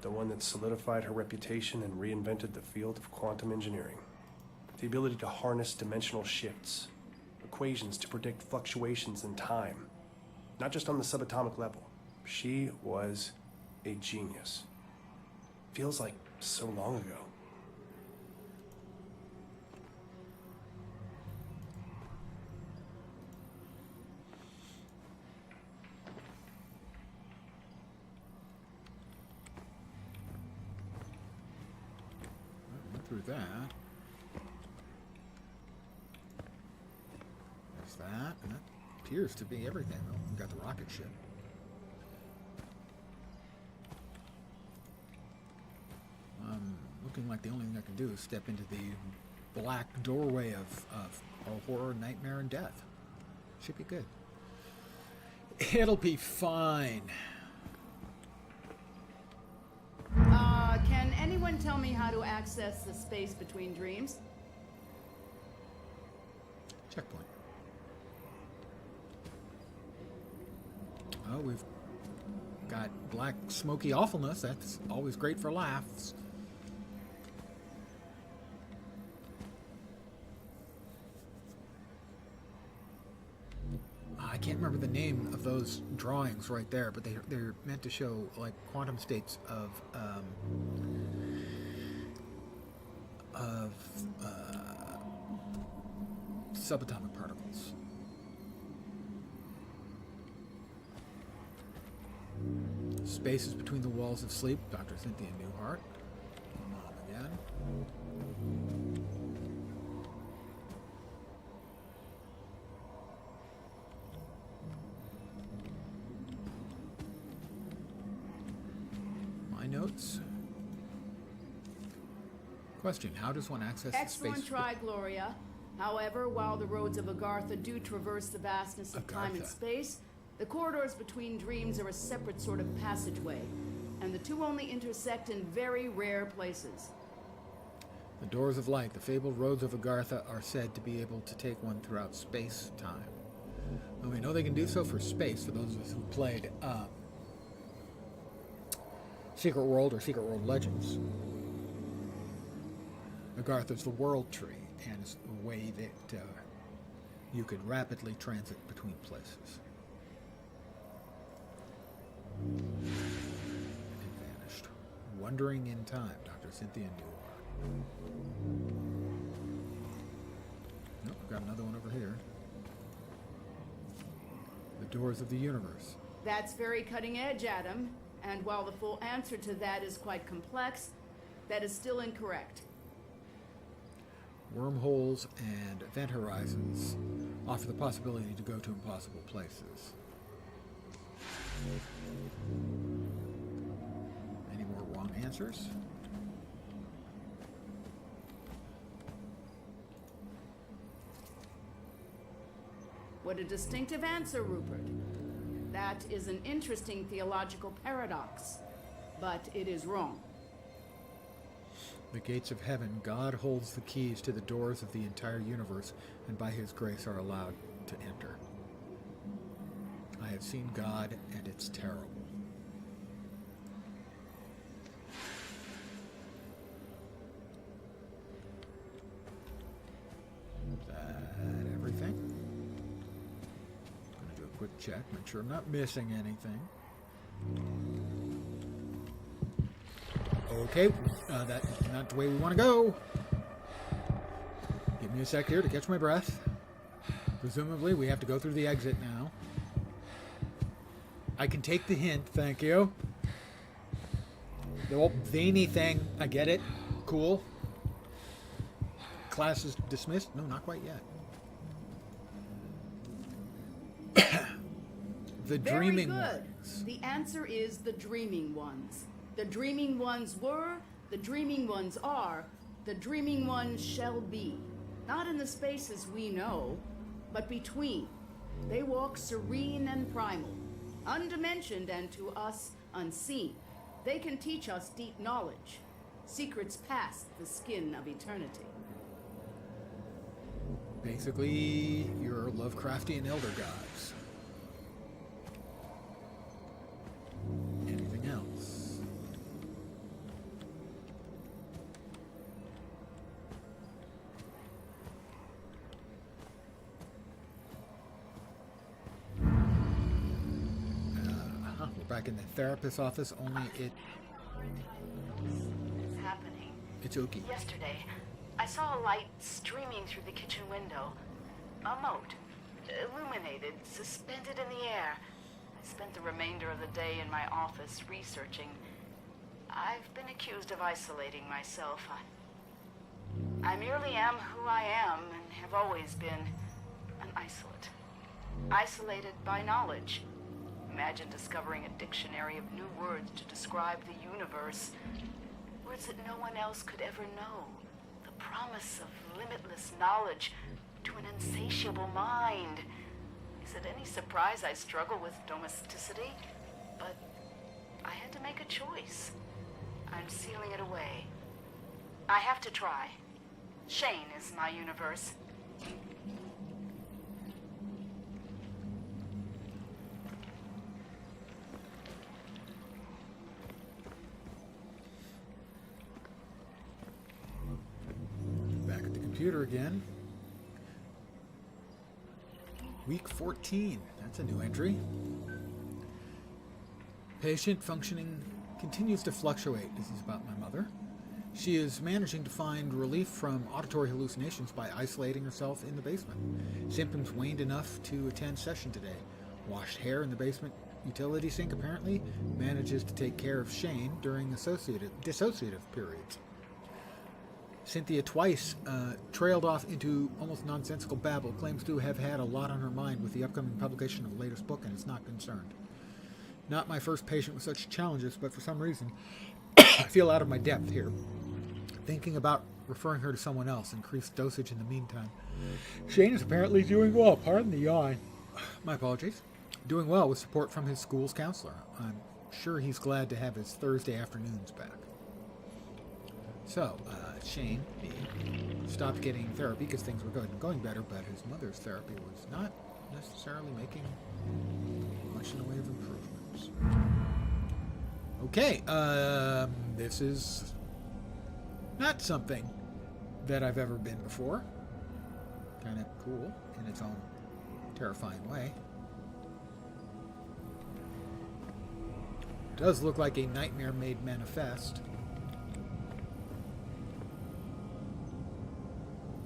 The one that solidified her reputation and reinvented the field of quantum engineering. The ability to harness dimensional shifts, equations to predict fluctuations in time, Not just on the subatomic level. She was a genius. Feels like so long ago. Went through that. There's that, and that appears to be everything. Oh, we got the rocket ship. Looking like the only thing I can do is step into the black doorway of horror, nightmare, and death. Should be good. It'll be fine. Can anyone tell me how to access the space between dreams? Checkpoint. Oh, we've got black smoky awfulness. That's always great for laughs. I can't remember the name of those drawings right there, but they're meant to show like quantum states of subatomic particles. Spaces between the walls of sleep, Dr. Cynthia Newhart. Mom again. My notes. Question, how does one access the Excellent space? try, Gloria. However, while the roads of Agartha do traverse the vastness of time and Agartha. space, the corridors between dreams are a separate sort of passageway, and the two only intersect in very rare places. The doors of light, the fabled roads of Agartha, are said to be able to take one throughout space-time. Well, we know they can do so for space, for those of us who played Secret World or Secret World Legends. Agartha's the world tree, and it's a way that you could rapidly transit between places. And vanished. Wandering in time, Dr. Cynthia Newhart. Nope, we've got another one over here. The doors of the universe. That's very cutting edge, Adam, and while the full answer to that is quite complex, that is still incorrect. Wormholes and event horizons offer the possibility to go to impossible places. Any more wrong answers? What a distinctive answer, Rupert. That is an interesting theological paradox, but it is wrong. The gates of heaven, God holds the keys to the doors of the entire universe, and by his grace are allowed to enter. I have seen God, and it's terrible. Is that everything? I'm gonna do a quick check, make sure I'm not missing anything. Okay, that's not the way we want to go. Give me a sec here to catch my breath. Presumably, we have to go through the exit now. I can take the hint, thank you. The old veiny thing, I get it. Cool. Class is dismissed? No, not quite yet. The Very Dreaming good. Ones. The answer is the Dreaming Ones. The Dreaming Ones were, the Dreaming Ones are, the Dreaming Ones shall be. Not in the spaces we know, but between. They walk serene and primal, undimensioned and to us unseen. They can teach us deep knowledge, secrets past the skin of eternity. Basically, your Lovecraftian elder gods. Anything else? back in the therapist's office, only It's happening. it's Uki. Yesterday, I saw a light streaming through the kitchen window. A mote, illuminated, suspended in the air. I spent the remainder of the day in my office researching. I've been accused of isolating myself. I merely am who I am and have always been an isolate. Isolated by knowledge. Imagine discovering a dictionary of new words to describe the universe. Words that no one else could ever know. The promise of limitless knowledge to an insatiable mind. Is it any surprise I struggle with domesticity? But I had to make a choice. I'm sealing it away. I have to try. Shane is my universe. Back at the computer again. Week 14. That's a new entry. Patient functioning continues to fluctuate. This is about my mother. She is managing to find relief from auditory hallucinations by isolating herself in the basement. Symptoms waned enough to attend session today. Washed hair in the basement utility sink apparently manages to take care of Shane during dissociative periods. Cynthia twice trailed off into almost nonsensical babble, claims to have had a lot on her mind with the upcoming publication of the latest book and is not concerned. Not my first patient with such challenges, but for some reason I feel out of my depth here. Thinking about referring her to someone else, increased dosage in the meantime. Shane is apparently doing well. Pardon the yawn. My apologies. Doing well with support from his school's counselor. I'm sure he's glad to have his Thursday afternoons back. So, Shane stopped getting therapy because things were going better, but his mother's therapy was not necessarily making much in the way of improvements. Okay, this is not something that I've ever been before. Kind of cool in its own terrifying way. Does look like a nightmare made manifest.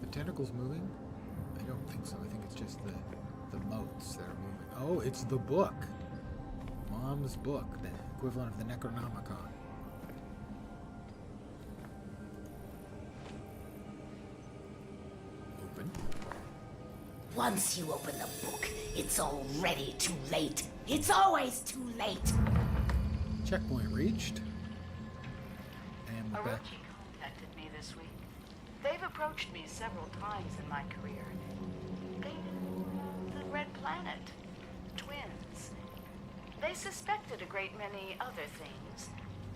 The tentacles moving? I don't think so. I think it's just the motes that are moving. Oh, it's the book. Mom's book, the equivalent of the Necronomicon. Open. Once you open the book, it's already too late. It's always too late. Checkpoint reached. And we're back. Orochi contacted me this week. They've approached me several times in my career. The Red Planet. The twins. They suspected a great many other things,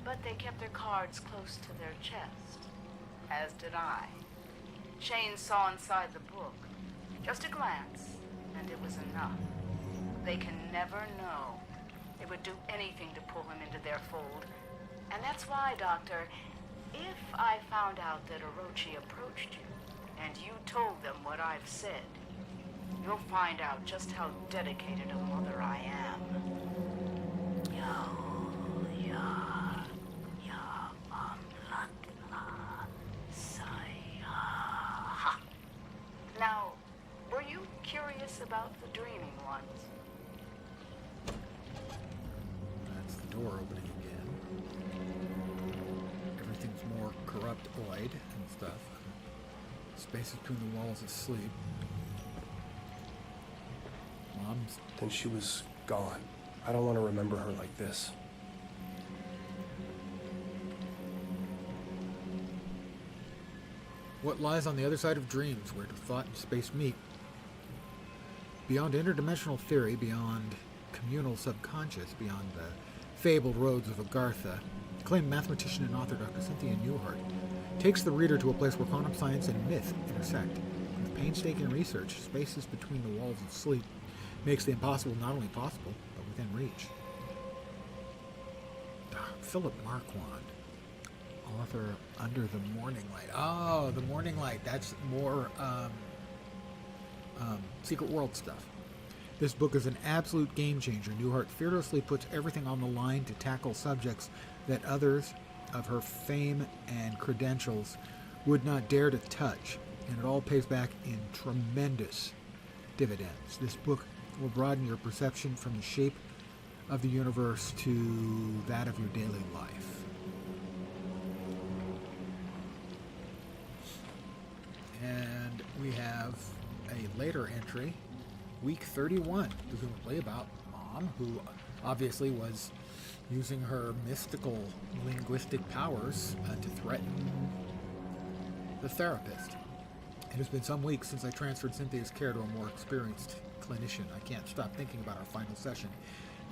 but they kept their cards close to their chest. As did I. Shane saw inside the book. Just a glance, and it was enough. They can never know. They would do anything to pull him into their fold. And that's why, Doctor, if I found out that Orochi approached you, and you told them what I've said, you'll find out just how dedicated a mother I am. Now, were you curious about the dreaming ones? That's the door opening again. Everything's more corrupt-oid and stuff. Spaces between the walls of sleep. Mom's... Then she was gone. I don't want to remember her like this. What lies on the other side of dreams, where do thought and space meet? Beyond interdimensional theory, beyond communal subconscious, beyond the fabled roads of Agartha, acclaimed mathematician and author Dr. Cynthia Newhart takes the reader to a place where quantum science and myth intersect. With painstaking research, spaces between the walls of sleep makes the impossible not only possible, but within reach. Philip Marquand, author Under the Morning Light. Oh, the Morning Light. That's more Secret World stuff. This book is an absolute game changer. Newhart fearlessly puts everything on the line to tackle subjects that others of her fame and credentials would not dare to touch, and it all pays back in tremendous dividends. This book will broaden your perception from the shape of the universe to that of your daily life. And we have a later entry, week 31, presumably about Mom, who obviously was using her mystical linguistic powers to threaten the therapist. It has been some weeks since I transferred Cynthia's care to a more experienced clinician. I can't stop thinking about our final session,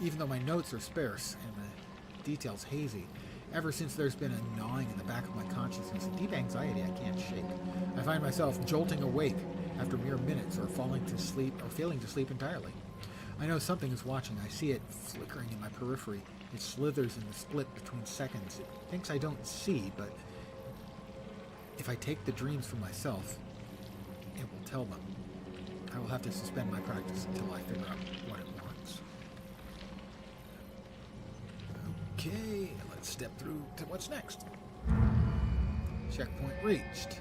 even though my notes are sparse and the details hazy. Ever since there's been a gnawing in the back of my consciousness, a deep anxiety I can't shake. I find myself jolting awake after mere minutes or falling to sleep or failing to sleep entirely. I know something is watching. I see it flickering in my periphery. It slithers in the split between seconds. It thinks I don't see, but if I take the dreams for myself, it will tell them. I will have to suspend my practice until I figure out what it wants. Okay, let's step through to what's next. Checkpoint reached.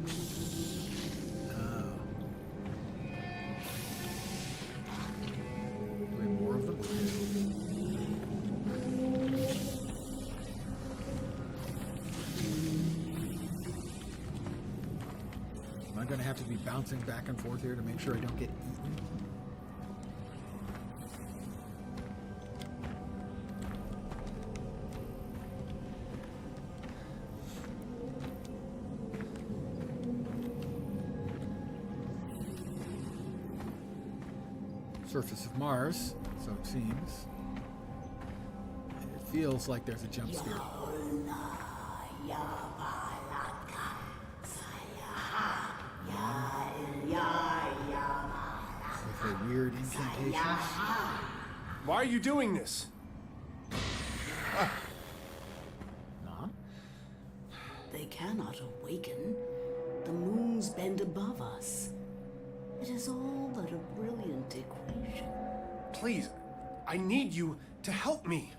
Do we have more of them? Am I going to have to be bouncing back and forth here to make sure I don't get eaten? Surface of Mars, so it seems. And it feels like there's a jump scare. With her weird incantations. Why are you doing this? Mom? They cannot awaken. The moons bend above us. It is all but a brilliant equation. Please, I need you to help me.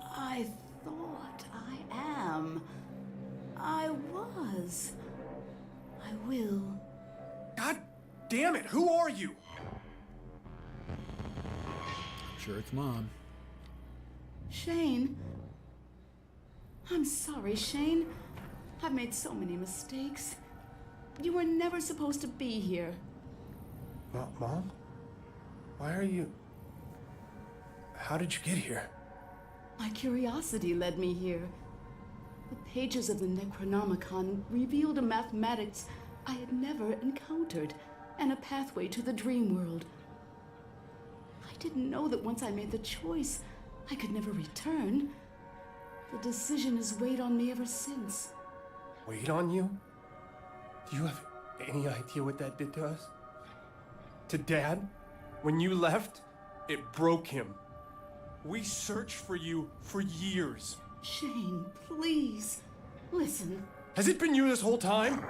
I thought I am. I was. I will. God damn it, who are you? I'm sure it's Mom. Shane. I'm sorry, Shane. I've made so many mistakes. You were never supposed to be here. Mom? Why are you... How did you get here? My curiosity led me here. The pages of the Necronomicon revealed a mathematics I had never encountered, and a pathway to the dream world. I didn't know that once I made the choice, I could never return. The decision has weighed on me ever since. Weighed on you? Do you have any idea what that did to us? To Dad? When you left, it broke him. We searched for you for years. Shane, please, listen. Has it been you this whole time?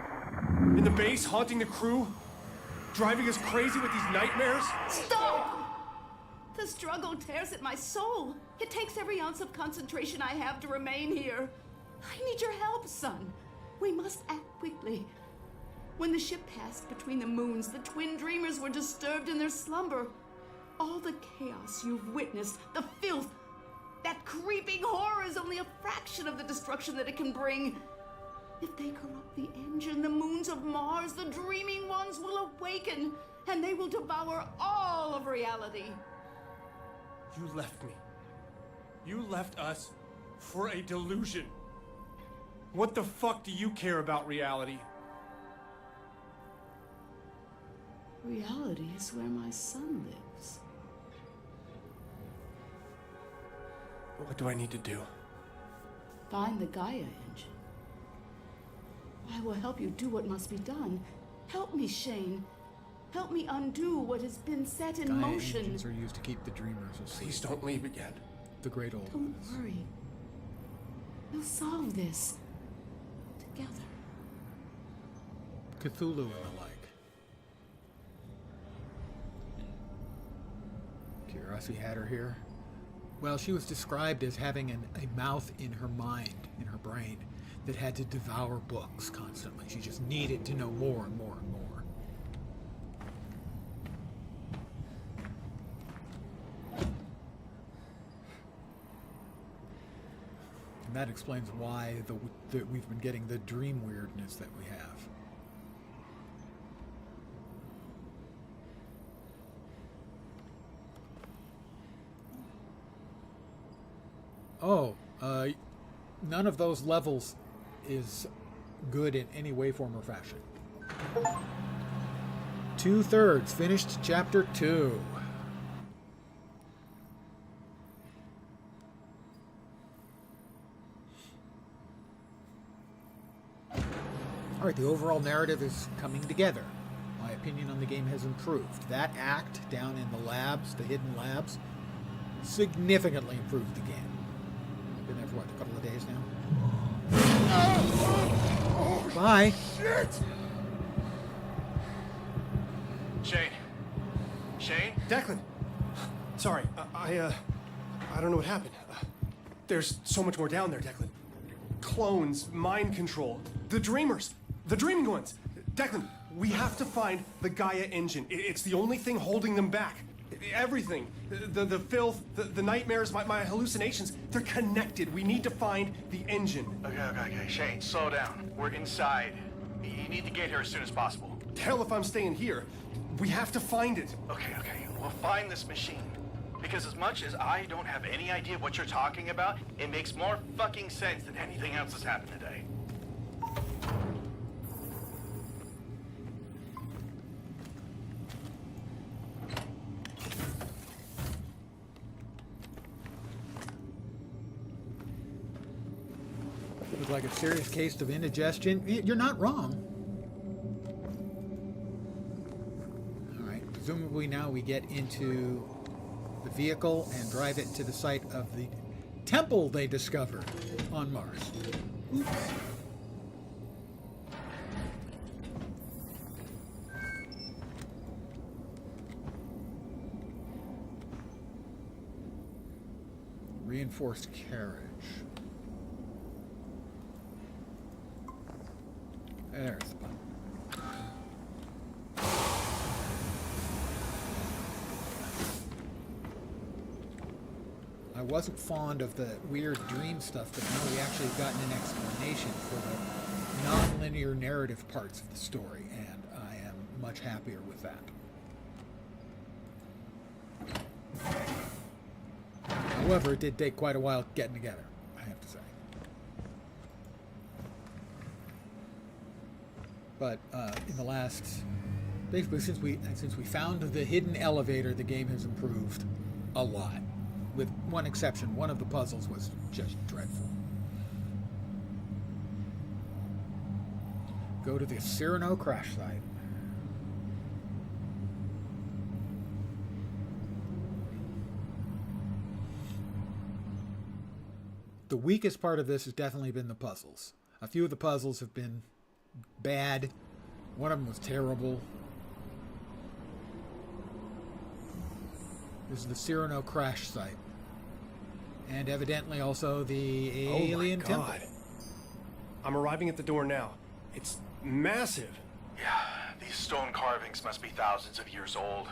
In the base, haunting the crew? Driving us crazy with these nightmares? Stop! The struggle tears at my soul. It takes every ounce of concentration I have to remain here. I need your help, son. We must act quickly. When the ship passed between the moons, the twin dreamers were disturbed in their slumber. All the chaos you've witnessed, the filth, that creeping horror is only a fraction of the destruction that it can bring. If they corrupt the engine, the moons of Mars, the dreaming ones will awaken, and they will devour all of reality. You left me. You left us for a delusion. What the fuck do you care about reality? Reality is where my son lives. What do I need to do? Find the Gaia engine. I will help you do what must be done. Help me, Shane. Help me undo what has been set in Gaia motion. engines are used to keep the dreamers asleep. Please don't leave again. The great old Don't ones. worry. We'll solve this together. Cthulhu and the like. Last we had her here. Well, she was described as having a mouth in her mind, in her brain, that had to devour books constantly. She just needed to know more and more and more. And that explains why we've been getting the dream weirdness that we have. Oh, none of those levels is good in any way, form, or fashion. 2/3 finished chapter 2. Alright, the overall narrative is coming together. My opinion on the game has improved. That act down in the labs, the hidden labs, significantly improved the game. Been there for what, a couple of days now? Bye. Shit! Shane? Declan! Sorry, I don't know what happened. There's so much more down there, Declan. Clones, mind control, the Dreamers, the Dreaming Ones. Declan, we have to find the Gaia engine. It's the only thing holding them back. Everything. The filth, the nightmares, my hallucinations, they're connected. We need to find the engine. Okay. Shane, slow down. We're inside. You need to get here as soon as possible. Hell if I'm staying here. We have to find it. Okay. We'll find this machine. Because as much as I don't have any idea what you're talking about, it makes more fucking sense than anything else that's happened today. It was like a serious case of indigestion. You're not wrong. Alright, presumably now we get into the vehicle and drive it to the site of the temple they discovered on Mars. Oops. Reinforced carriage. There's the button. I wasn't fond of the weird dream stuff, but now we actually have gotten an explanation for the non-linear narrative parts of the story, and I am much happier with that. However, it did take quite a while getting together, I have to say. But in the last, basically since we found the hidden elevator, the game has improved a lot. With one exception, one of the puzzles was just dreadful. Go to the Cyrano crash site. The weakest part of this has definitely been the puzzles. A few of the puzzles have been bad. One of them was terrible. This is the Cyrano crash site. And evidently also the alien temple. God. I'm arriving at the door now. It's massive. Yeah, these stone carvings must be thousands of years old.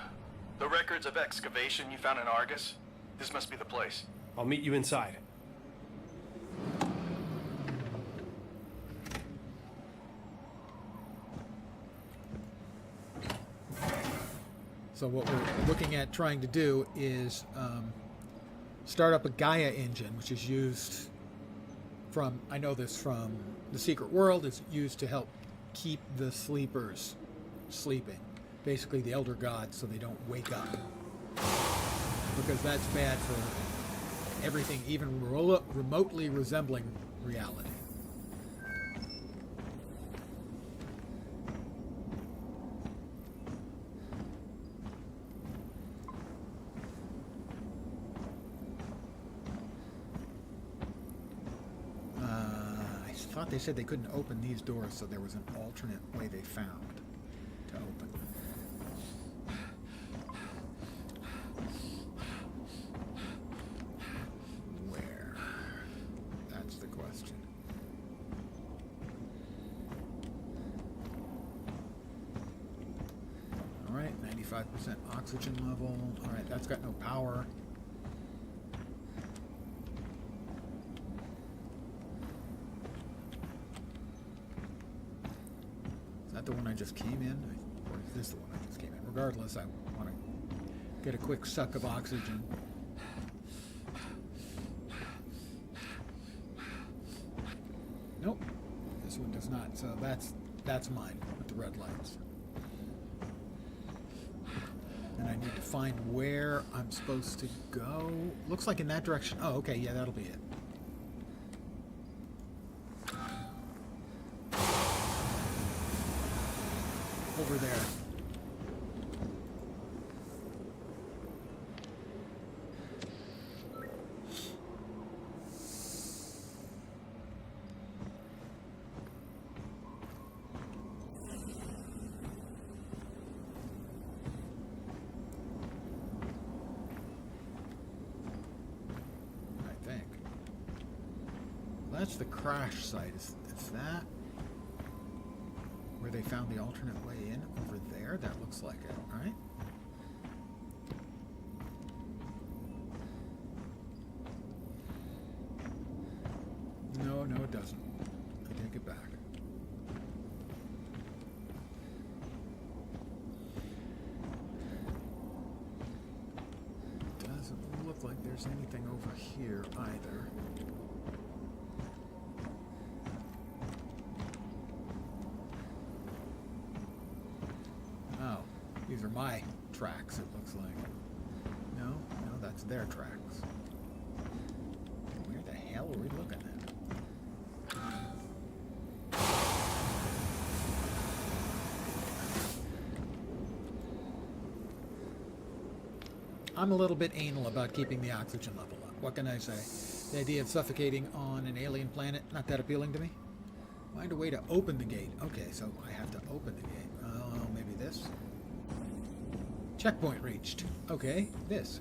The records of excavation you found in Argus? This must be the place. I'll meet you inside. So what we're looking at trying to do is start up a Gaia engine, which is used from, I know this from The Secret World, is used to help keep the sleepers sleeping. Basically the elder gods, so they don't wake up. Because that's bad for everything even remotely resembling reality. I thought they said they couldn't open these doors, so there was an alternate way they found to open. 35% oxygen level. Alright, that's got no power. Is that the one I just came in? Or is this the one I just came in? Regardless, I want to get a quick suck of oxygen. Nope. This one does not. So that's mine with the red lights. And I need to find where I'm supposed to go. Looks like in that direction. Oh, okay. Yeah, that'll be it. Over there. That's the crash site. Is that where they found the alternate way in? Over there? That looks like it, right? No, it doesn't. I take it back. Doesn't look like there's anything over here either. These are my tracks, it looks like. No, that's their tracks. Where the hell are we looking at? I'm a little bit anal about keeping the oxygen level up. What can I say? The idea of suffocating on an alien planet, not that appealing to me. Find a way to open the gate. Okay, so I have to open the gate. Oh, maybe this? Checkpoint reached. Okay, this.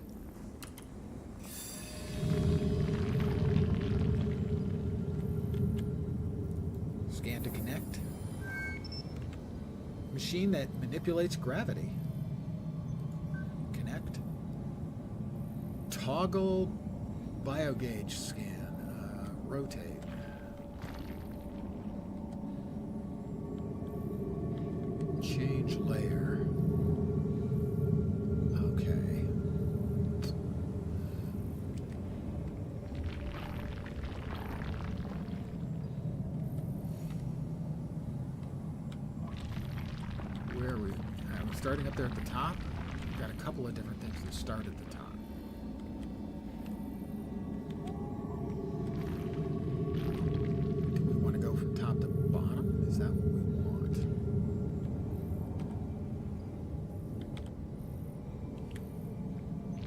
Scan to connect. Machine that manipulates gravity. Connect. Toggle biogauge scan. Rotate. Change layer. Starting up there at the top, we've got a couple of different things that start at the top. Do we want to go from top to bottom? Is that what we want?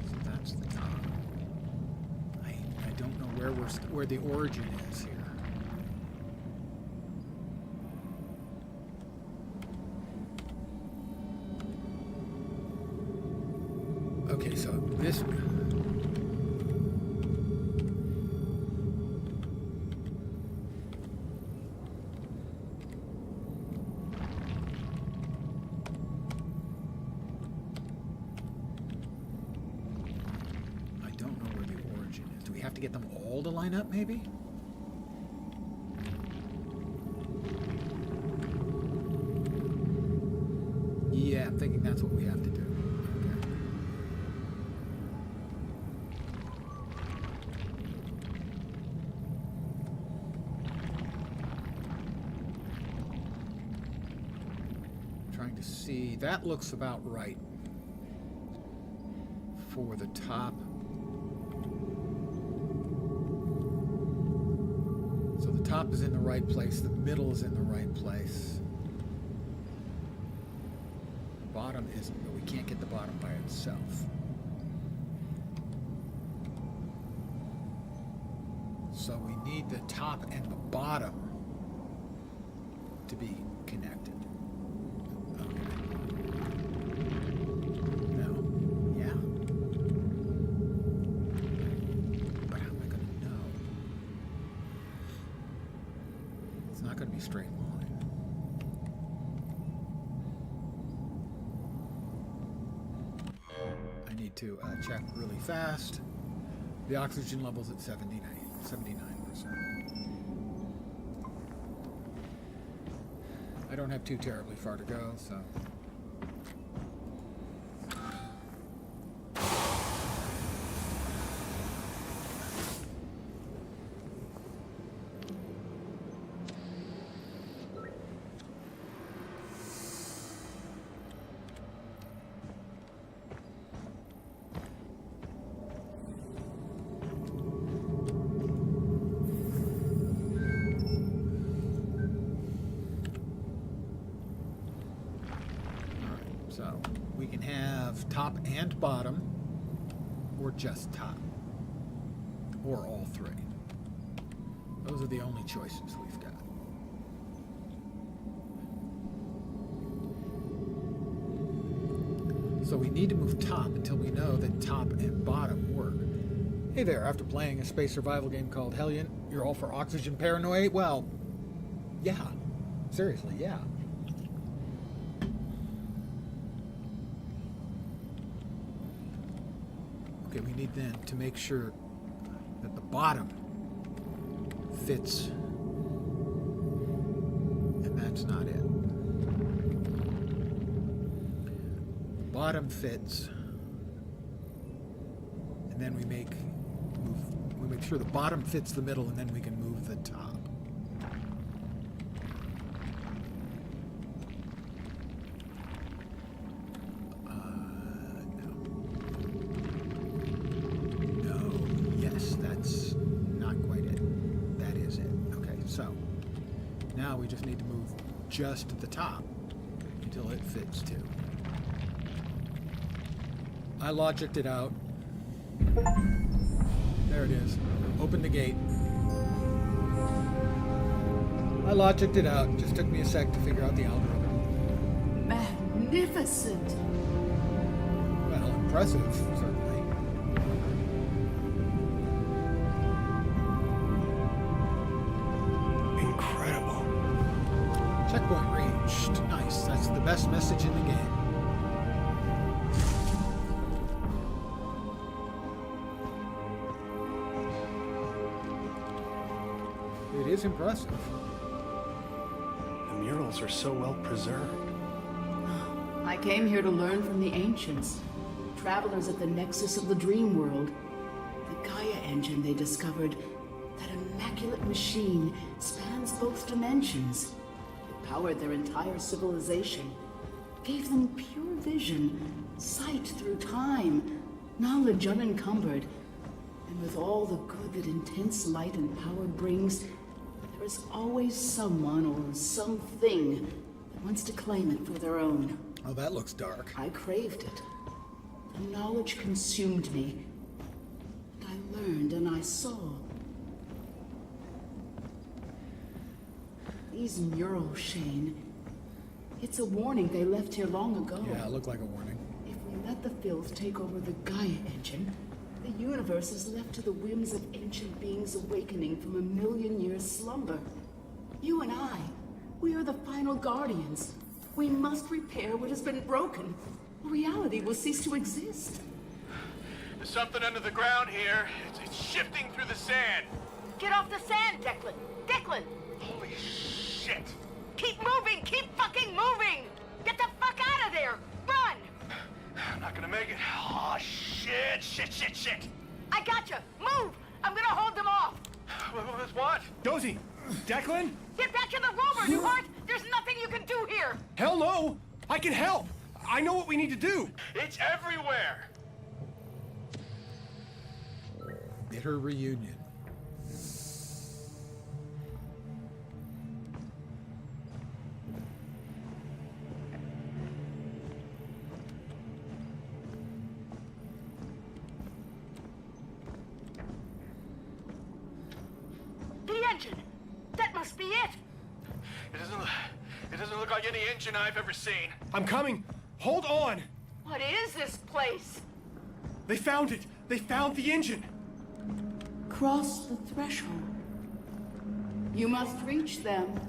So that's the top. I don't know where the origin is here. Okay, so this... I don't know where the origin is. Do we have to get them all to line up, maybe? Yeah, I'm thinking that's what we have to do. See, that looks about right for the top. So the top is in the right place, the middle is in the right place. The bottom isn't, but we can't get the bottom by itself. So we need the top and the bottom to be connected. Straight line. need to check really fast. The oxygen level's at 79%. I don't have too terribly far to go, so... So, we can have top and bottom, or just top, or all three. Those are the only choices we've got. So we need to move top until we know that top and bottom work. Hey there, after playing a space survival game called Hellion, you're all for oxygen paranoia? Well, yeah. Seriously, yeah. Okay, we need then to make sure that the bottom fits, and that's not it. The bottom fits, and then we make sure the bottom fits the middle, and then we can move the top. Now we just need to move just to the top until it fits too. I logicked it out. There it is. Open the gate. I logicked it out. Just took me a sec to figure out the algorithm. Magnificent! Well, impressive, certainly. Checkpoint reached. Nice. That's the best message in the game. It is impressive. The murals are so well preserved. I came here to learn from the ancients, travelers at the nexus of the dream world. The Gaia engine they discovered, that immaculate machine, spans both dimensions. Powered their entire civilization, gave them pure vision, sight through time, knowledge unencumbered, and with all the good that intense light and power brings, there is always someone or something that wants to claim it for their own. Oh, that looks dark. I craved it. The knowledge consumed me. And I learned and I saw. These murals, Shane. It's a warning they left here long ago. Yeah, it looked like a warning. If we let the filth take over the Gaia engine, the universe is left to the whims of ancient beings awakening from a million-year slumber. You and I, we are the final guardians. We must repair what has been broken. Reality will cease to exist. There's something under the ground here. It's shifting through the sand. Get off the sand, Declan! Declan! Holy shit! Keep moving! Keep fucking moving! Get the fuck out of there! Run! I'm not gonna make it. Oh, shit, shit. I gotcha! Move! I'm gonna hold them off! With what? Dozy! Declan? Get back to the rover, Newhart! There's nothing you can do here! Hell no! I can help! I know what we need to do! It's everywhere! Bitter reunion. The engine! That must be it! It doesn't look like any engine I've ever seen. I'm coming! Hold on! What is this place? They found it! They found the engine! Cross the threshold. You must reach them.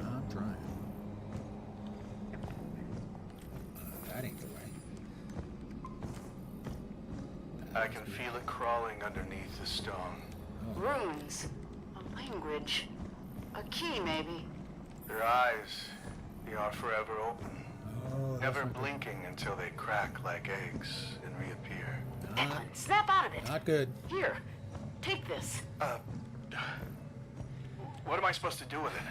I'm trying. I can feel it crawling underneath the stone. Runes. A language. A key, maybe. Their eyes, they are forever open. Oh, that's Never not good. blinking until they crack like eggs and reappear. Declan, snap out of it. Not good. Here, take this. What am I supposed to do with it?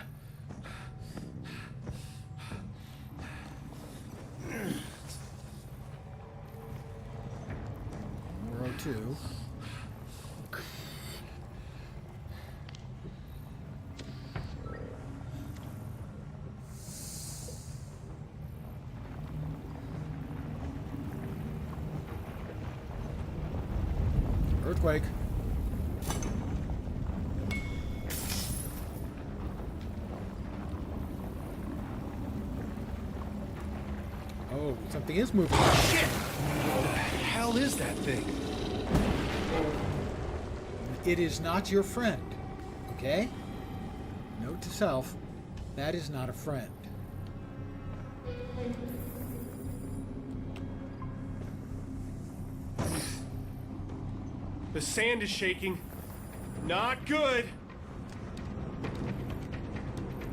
402. Earthquake. Oh, something is moving. Shit! What the hell is that thing? It is not your friend, okay? Note to self, that is not a friend. The sand is shaking. Not good.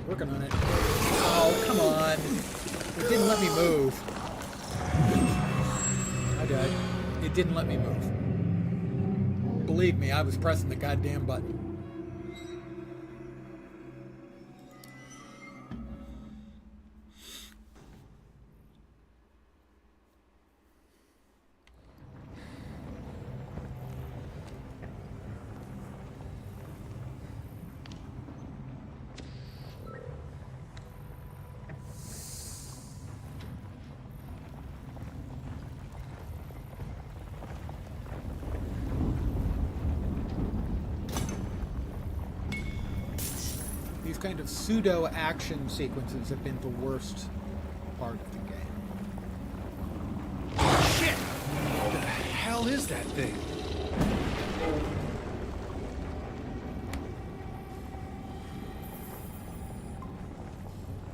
Working on it. Oh, come on. It didn't let me move. I died. It didn't let me move. Believe me, I was pressing the goddamn button. These kind of pseudo-action sequences have been the worst part of the game. Shit! What the hell is that thing?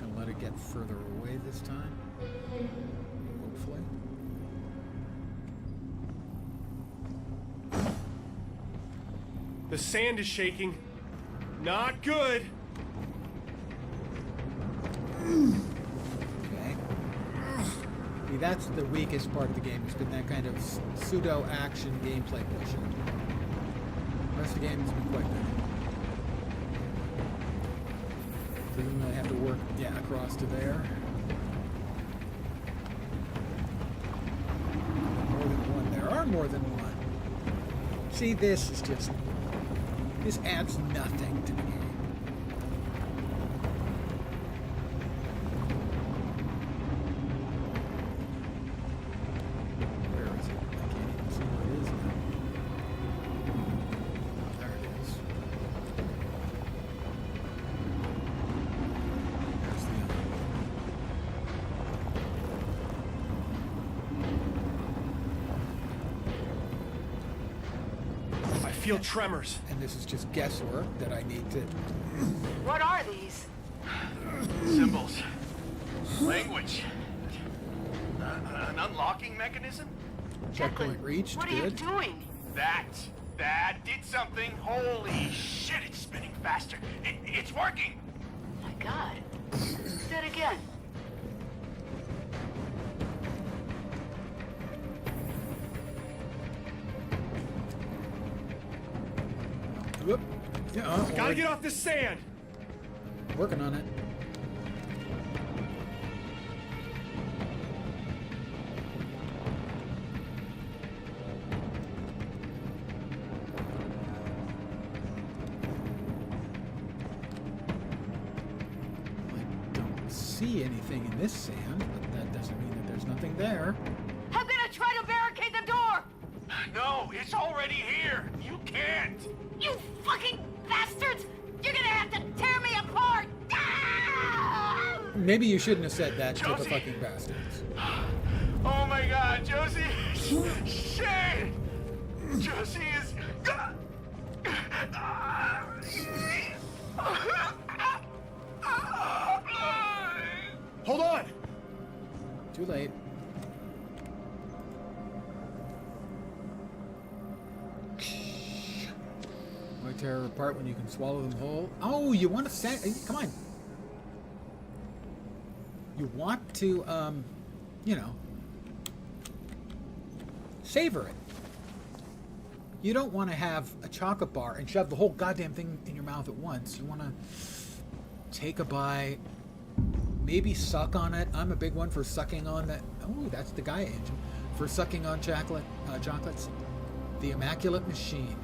Gonna let it get further away this time. Hopefully. The sand is shaking. Not good. Okay. See, that's the weakest part of the game. Has been that kind of pseudo-action gameplay bullshit. The rest of the game has been quite good. Presumably I have to work, yeah, across to there. More than one. There are more than one. See, this is just... This adds nothing to the game. Where is it? I can't even see where it is now. There it is. There's the other one. I feel tremors. And this is just guesswork that I need to... What are these? Symbols. Language. An unlocking mechanism? Checkpoint reached. What are you Good. doing? That did something. Holy shit, it's spinning faster. It's working. My God. Do it again. Whoop. Yeah, Gotta get off the sand. working on it. I don't see anything in this sand, but that doesn't mean that there's nothing there. I'm gonna try to barricade the door! No, it's already here. You can't. You fucking bastards! You're gonna have to tear me apart! Ah! Maybe you shouldn't have said that to the Josie. fucking bastards. Oh my God, Josie! Shit! Josie is. Hold on! Too late. tear her apart when you can swallow them whole. Oh, you want to come on. You want to, you know, savor it. You don't want to have a chocolate bar and shove the whole goddamn thing in your mouth at once. You want to take a bite, maybe suck on it. I'm a big one for sucking on that. Oh, that's the Gaia engine. For sucking on chocolates. The Immaculate Machine.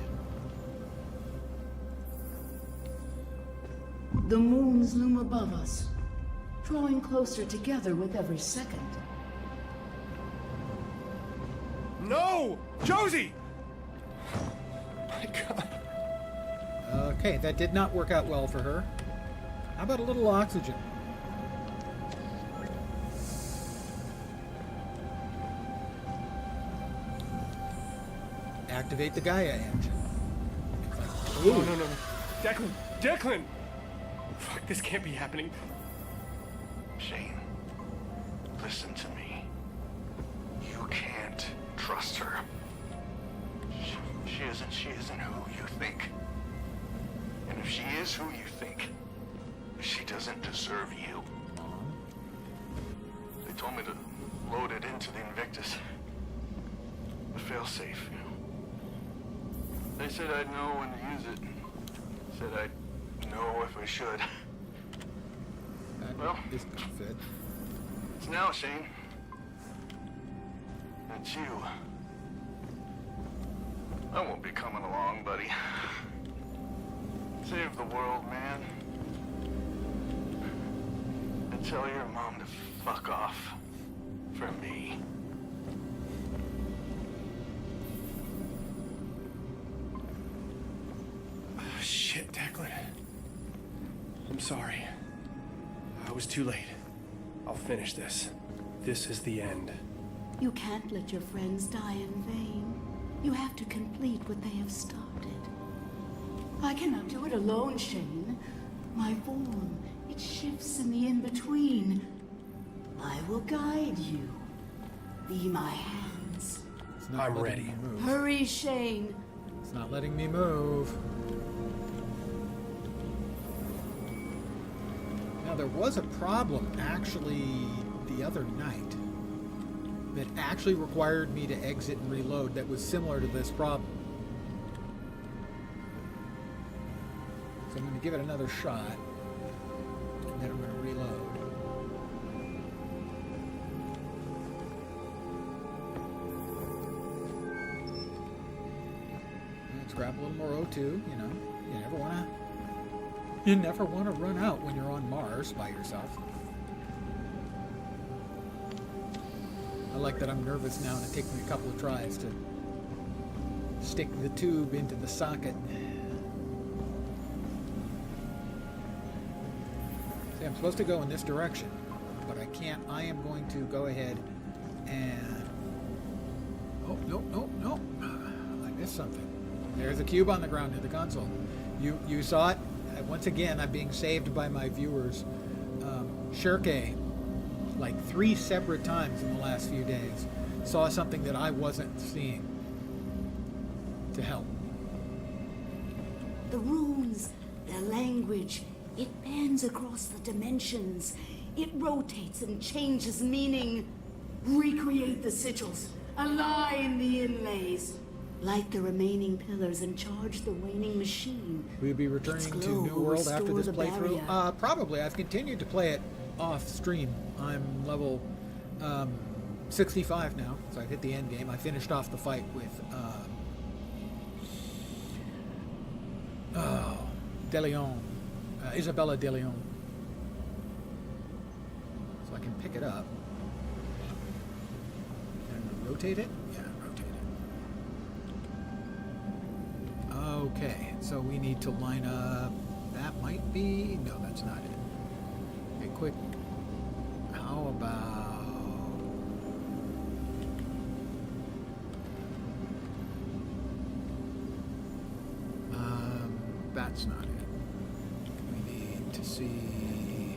The moons loom above us, drawing closer together with every second. No! Josie! My God. Okay, that did not work out well for her. How about a little oxygen? Activate the Gaia engine. No, no, no. Declan! Declan! Fuck, this can't be happening. Shane, listen to me. You can't trust her. She isn't who you think. And if she is who you think, she doesn't deserve you. They told me to load it into the Invictus. The failsafe, you know. They said I'd know when to use it. Said I'd know if I should. Well, This could fit. it's now, Shane. It's you. I won't be coming along, buddy. Save the world, man. And tell your mom to fuck off. For me. Shit, Declan. I'm sorry. I was too late. I'll finish this. This is the end. You can't let your friends die in vain. You have to complete what they have started. I cannot do it alone, Shane. My form, it shifts in the in-between. I will guide you. Be my hands. It's not I'm letting ready. me move. Hurry, Shane. It's not letting me move. Now, there was a problem actually the other night that actually required me to exit and reload that was similar to this problem. So I'm going to give it another shot, and then I'm going to reload. Let's grab a little more O2, you know. You never want to run out when you're on Mars by yourself. I like that I'm nervous now and it takes me a couple of tries to stick the tube into the socket. See, I'm supposed to go in this direction, but I can't. I am going to go ahead and... Oh, no. I missed something. There's a cube on the ground near the console. You saw it? Once again, I'm being saved by my viewers. Shirke, like 3 separate times in the last few days, saw something that I wasn't seeing to help. The runes, their language, it bends across the dimensions. It rotates and changes meaning. Recreate the sigils. Align the inlays. Light the remaining pillars and charge the waning machine. We'll be returning to glow New will World after restore this the playthrough. barrier. Probably. I've continued to play it off stream. I'm level 65 now, so I've hit the end game. I finished off the fight with De Leon, Isabella De Leon. So I can pick it up and rotate it. Yeah, rotate it. Okay, so we need to line up. That might be. No, that's not it. Okay, quick. How about. That's not it. We need to see.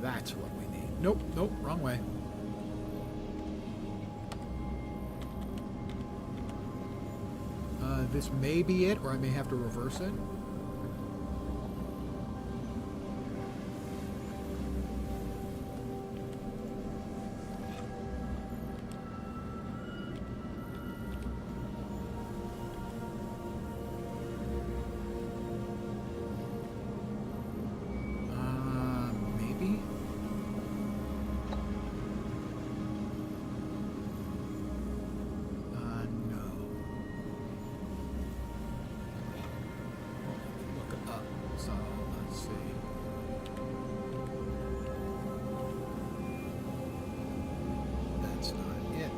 That's what we need. Nope, wrong way. This may be it, or I may have to reverse it. Maybe? No. Look it up. So, let's see. That's not it.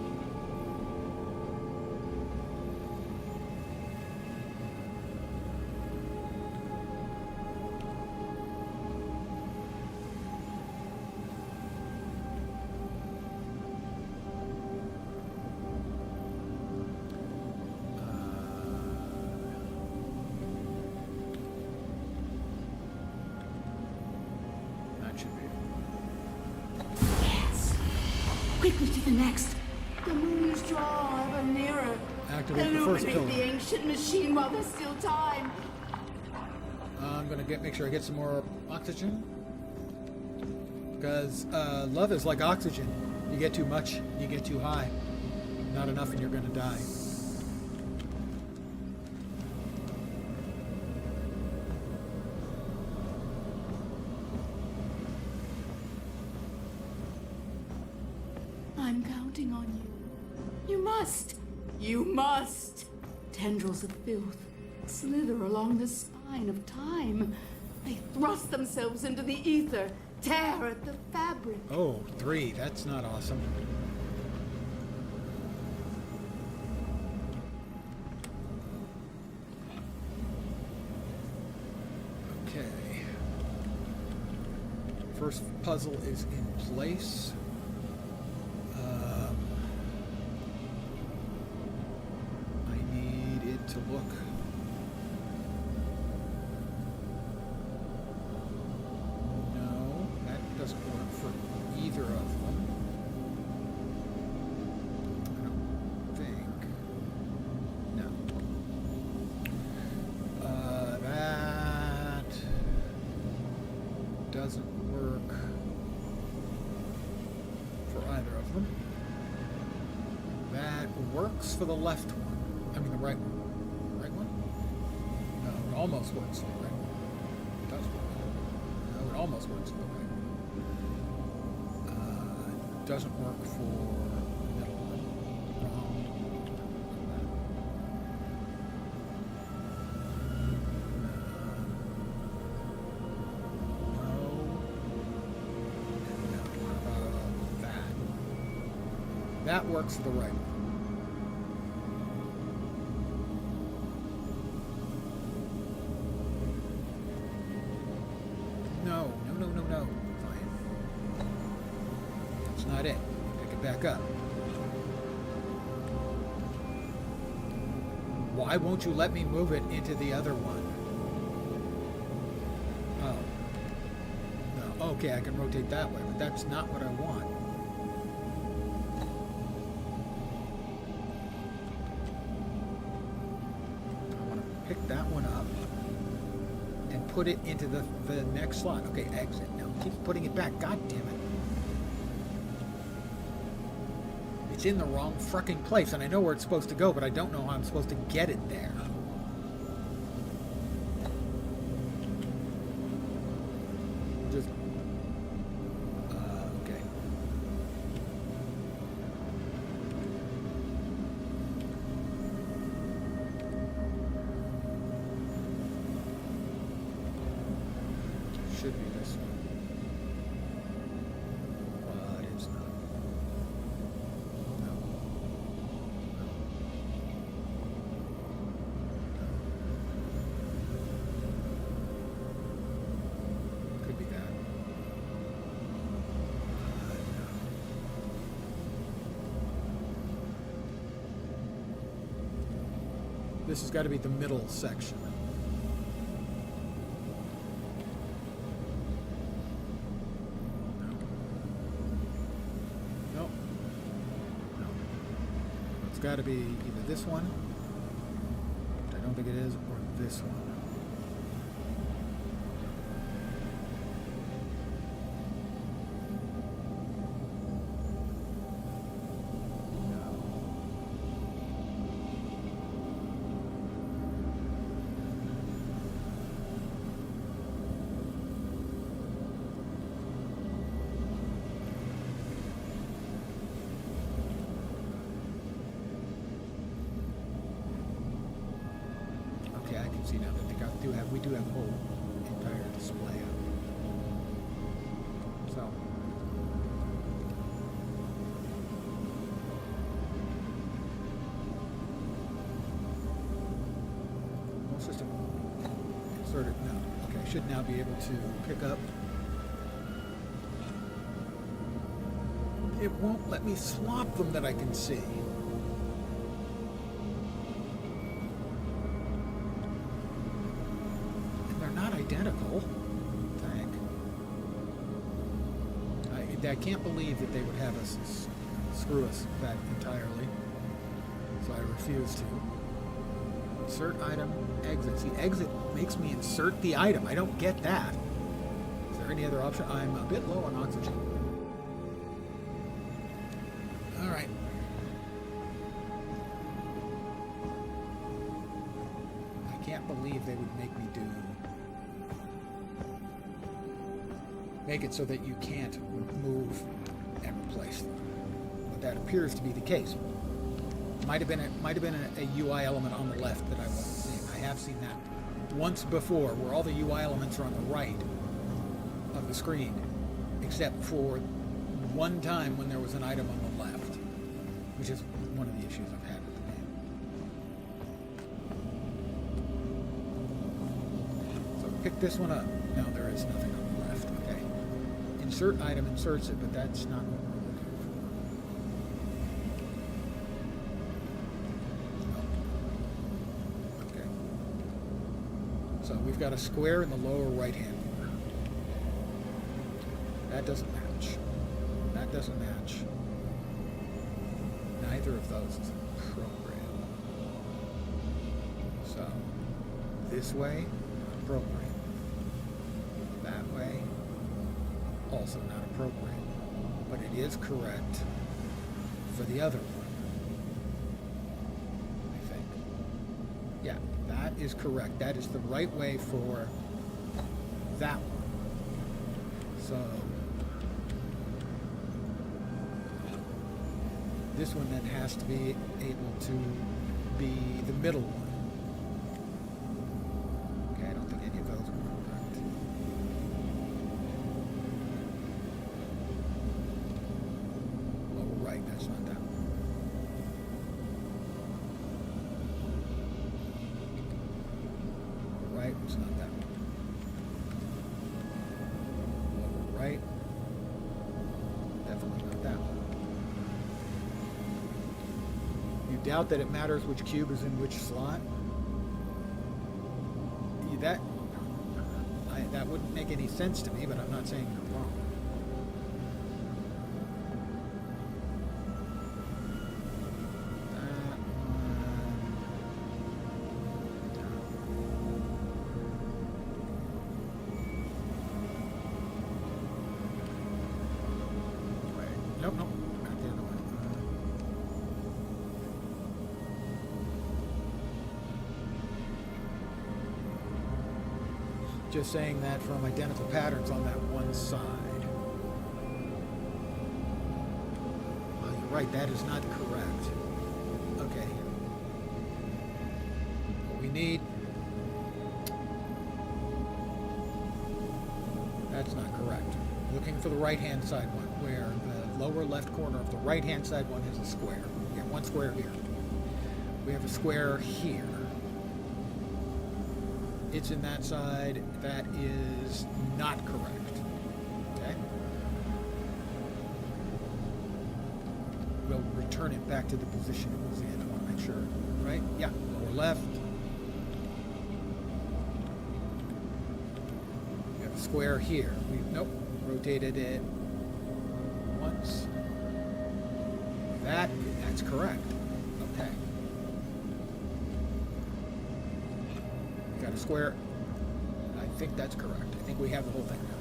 That should be it. Yes. Quickly to the next. The moons draw ever nearer. Activate the first Illuminate pillar. the ancient machine while there's still time. I'm gonna make sure I get some more oxygen. Because love is like oxygen. You get too much, you get too high. Not enough and you're gonna die. I'm counting on you. You must. You must. Tendrils of filth slither along the spine of time. They thrust themselves into the ether, tear at the fabric. Oh, 3. That's not awesome. Okay. First puzzle is in place. I need it to look. No, that doesn't work for either of them. I don't think. No. That doesn't work for either of them. That works for the left one. I mean the right one. Right one? No, it almost works for the right one. It does work. No, it almost works for the right one. It doesn't work for the middle one. No. That. That works for the right one. No. Fine. That's not it. Pick it back up. Why won't you let me move it into the other one? Oh. No. Okay, I can rotate that way, but that's not what I want. I want to pick that one up and put it into the next slot. Okay, exit. Now keep putting it back. God damn it. It's in the wrong frickin' place, and I know where it's supposed to go, but I don't know how I'm supposed to get it there. Just... okay. Should be this one. But it's not. No. Could be that. No. This has got to be the middle section. Nope. No. It's got to be either this one don't think it is, or this one. Okay, I can see now that we do have a whole entire display of it. So whole system inserted now. Okay, I should now be able to pick up. It won't let me swap them that I can see. Identical. I can't believe that they would have us screw us that entirely. So I refuse to. Insert item, exit. See, exit makes me insert the item. I don't get that. Is there any other option? I'm a bit low on oxygen. All right. I can't believe they would make me make it so that you can't move and replace them. But that appears to be the case. Might have been a UI element on the left that I wasn't seeing. I have seen that once before, where all the UI elements are on the right of the screen, except for one time when there was an item on the left, which is one of the issues I've had with the game. So pick this one up. No, there is nothing on the left. Okay. Insert item inserts it, but that's not what we're looking for. Okay. So we've got a square in the lower right-hand corner. That doesn't match. That doesn't match. Neither of those is appropriate. So this way, appropriate. That way, also not appropriate, but it is correct for the other one, I think. Yeah, that is correct. That is the right way for that one. So this one then has to be able to be the middle one. Okay, I don't think any of those are correct. Right, that's not that one. Right, it's not that one. Lower right, definitely not that one. You doubt that it matters which cube is in which slot? That wouldn't make any sense to me, but I'm not saying you're wrong. Nope, not the other one. Just saying that from identical patterns on that one side. Well, you're right, that is not correct. Okay. What we need... That's not correct. Looking for the right-hand side one, where the lower left corner of the right-hand side one is a square. We have one square here. We have a square here. It's in that side. That is not correct. Okay? We'll return it back to the position it was in. I want to make sure. Right? Yeah. Lower left. We have a square here. Nope. Rotated it once. That's correct. Okay. Got a square. I think that's correct. I think we have the whole thing now.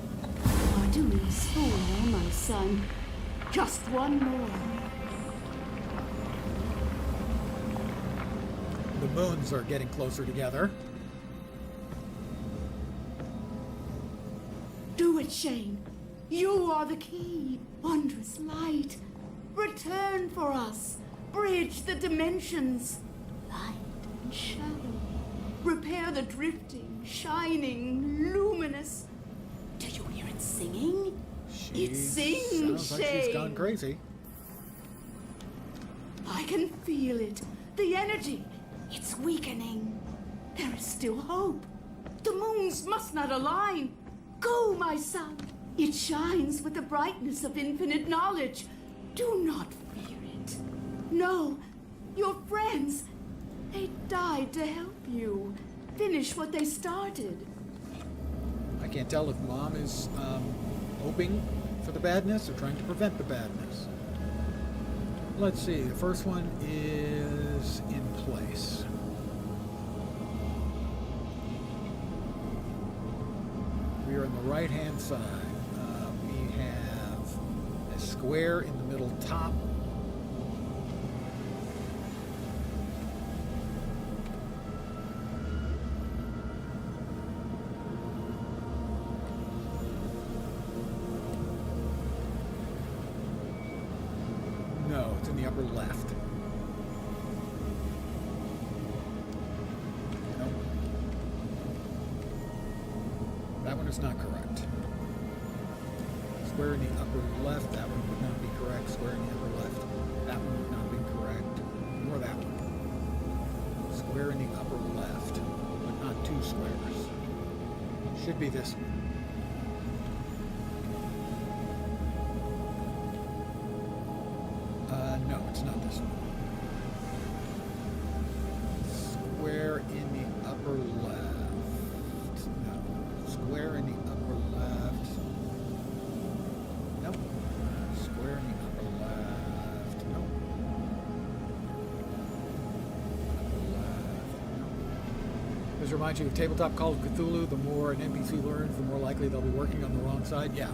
You are doing so well, my son. Just one more. The moons are getting closer together. Do it, Shane. You are the key. Wondrous light. Return for us. Bridge the dimensions. Light and shadow. Repair the drifting, shining, luminous. Do you hear it singing? It sings, Sounds like she's gone Shane. crazy. I can feel it. The energy. It's weakening. There is still hope. The moons must not align. Go, my son. It shines with the brightness of infinite knowledge. Do not fear it. No, your friends, they died to help you. Finish what they started. I can't tell if Mom is hoping for the badness or trying to prevent the badness. Let's see. The first one is in place. We are on the right-hand side. We have a square in the middle top. No, it's in the upper left. No. That one is not correct. Square in the upper left, that one would not be correct. Square in the upper left, that one would not be correct. Nor that one. Square in the upper left, but not two squares. Should be this one. No, it's not this one. Square in the upper left. No. Square in the upper left. Nope. Square in the upper left. Nope. Upper left. Nope. This reminds you of Tabletop Call of Cthulhu. The more an NPC learns, the more likely they'll be working on the wrong side. Yeah.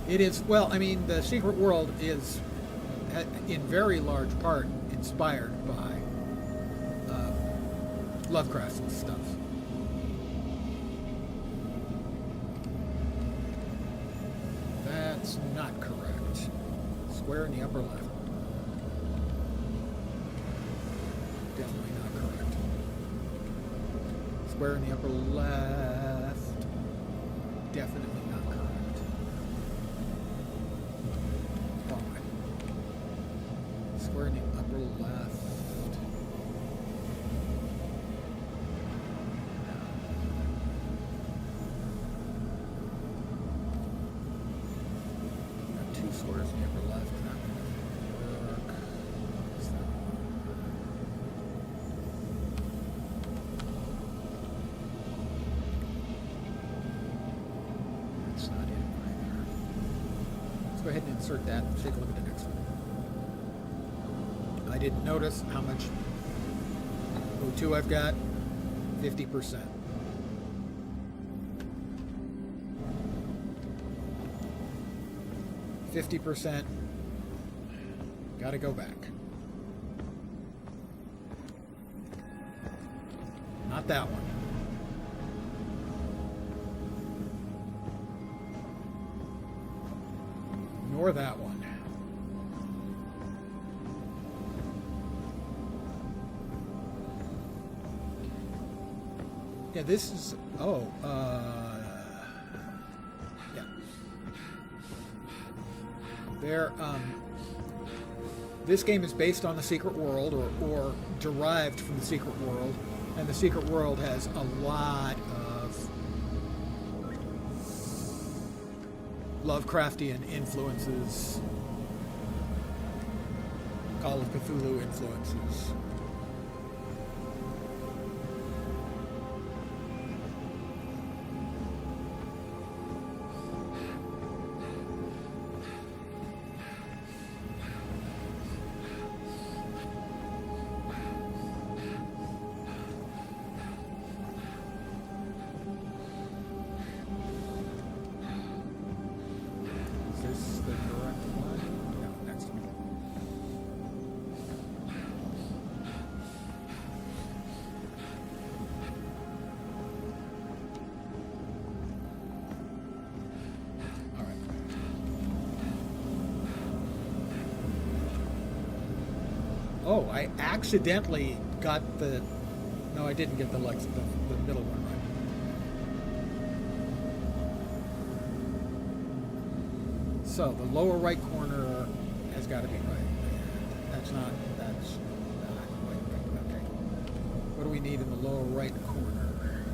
It is, well, I mean, the secret world is in very large part inspired by Lovecraft's stuff. That's not correct. Square in the upper left. Definitely not correct. Square in the upper left. Definitely not correct. Wrong way. Square in the upper left. Got two squares in the upper left. That one doesn't work. What's that one? That's not it either. Let's go ahead and insert that and take a look at the next one. I didn't notice how much O2 I've got. 50%. Gotta go back. Not that one. Nor that one. Yeah, this is, yeah. This game is based on the Secret World, or derived from the Secret World, and the Secret World has a lot of Lovecraftian influences, Call of Cthulhu influences. Oh, I accidentally got the... No, I didn't get the middle one right. So, the lower right corner has got to be right. That's not quite right. Okay. What do we need in the lower right corner?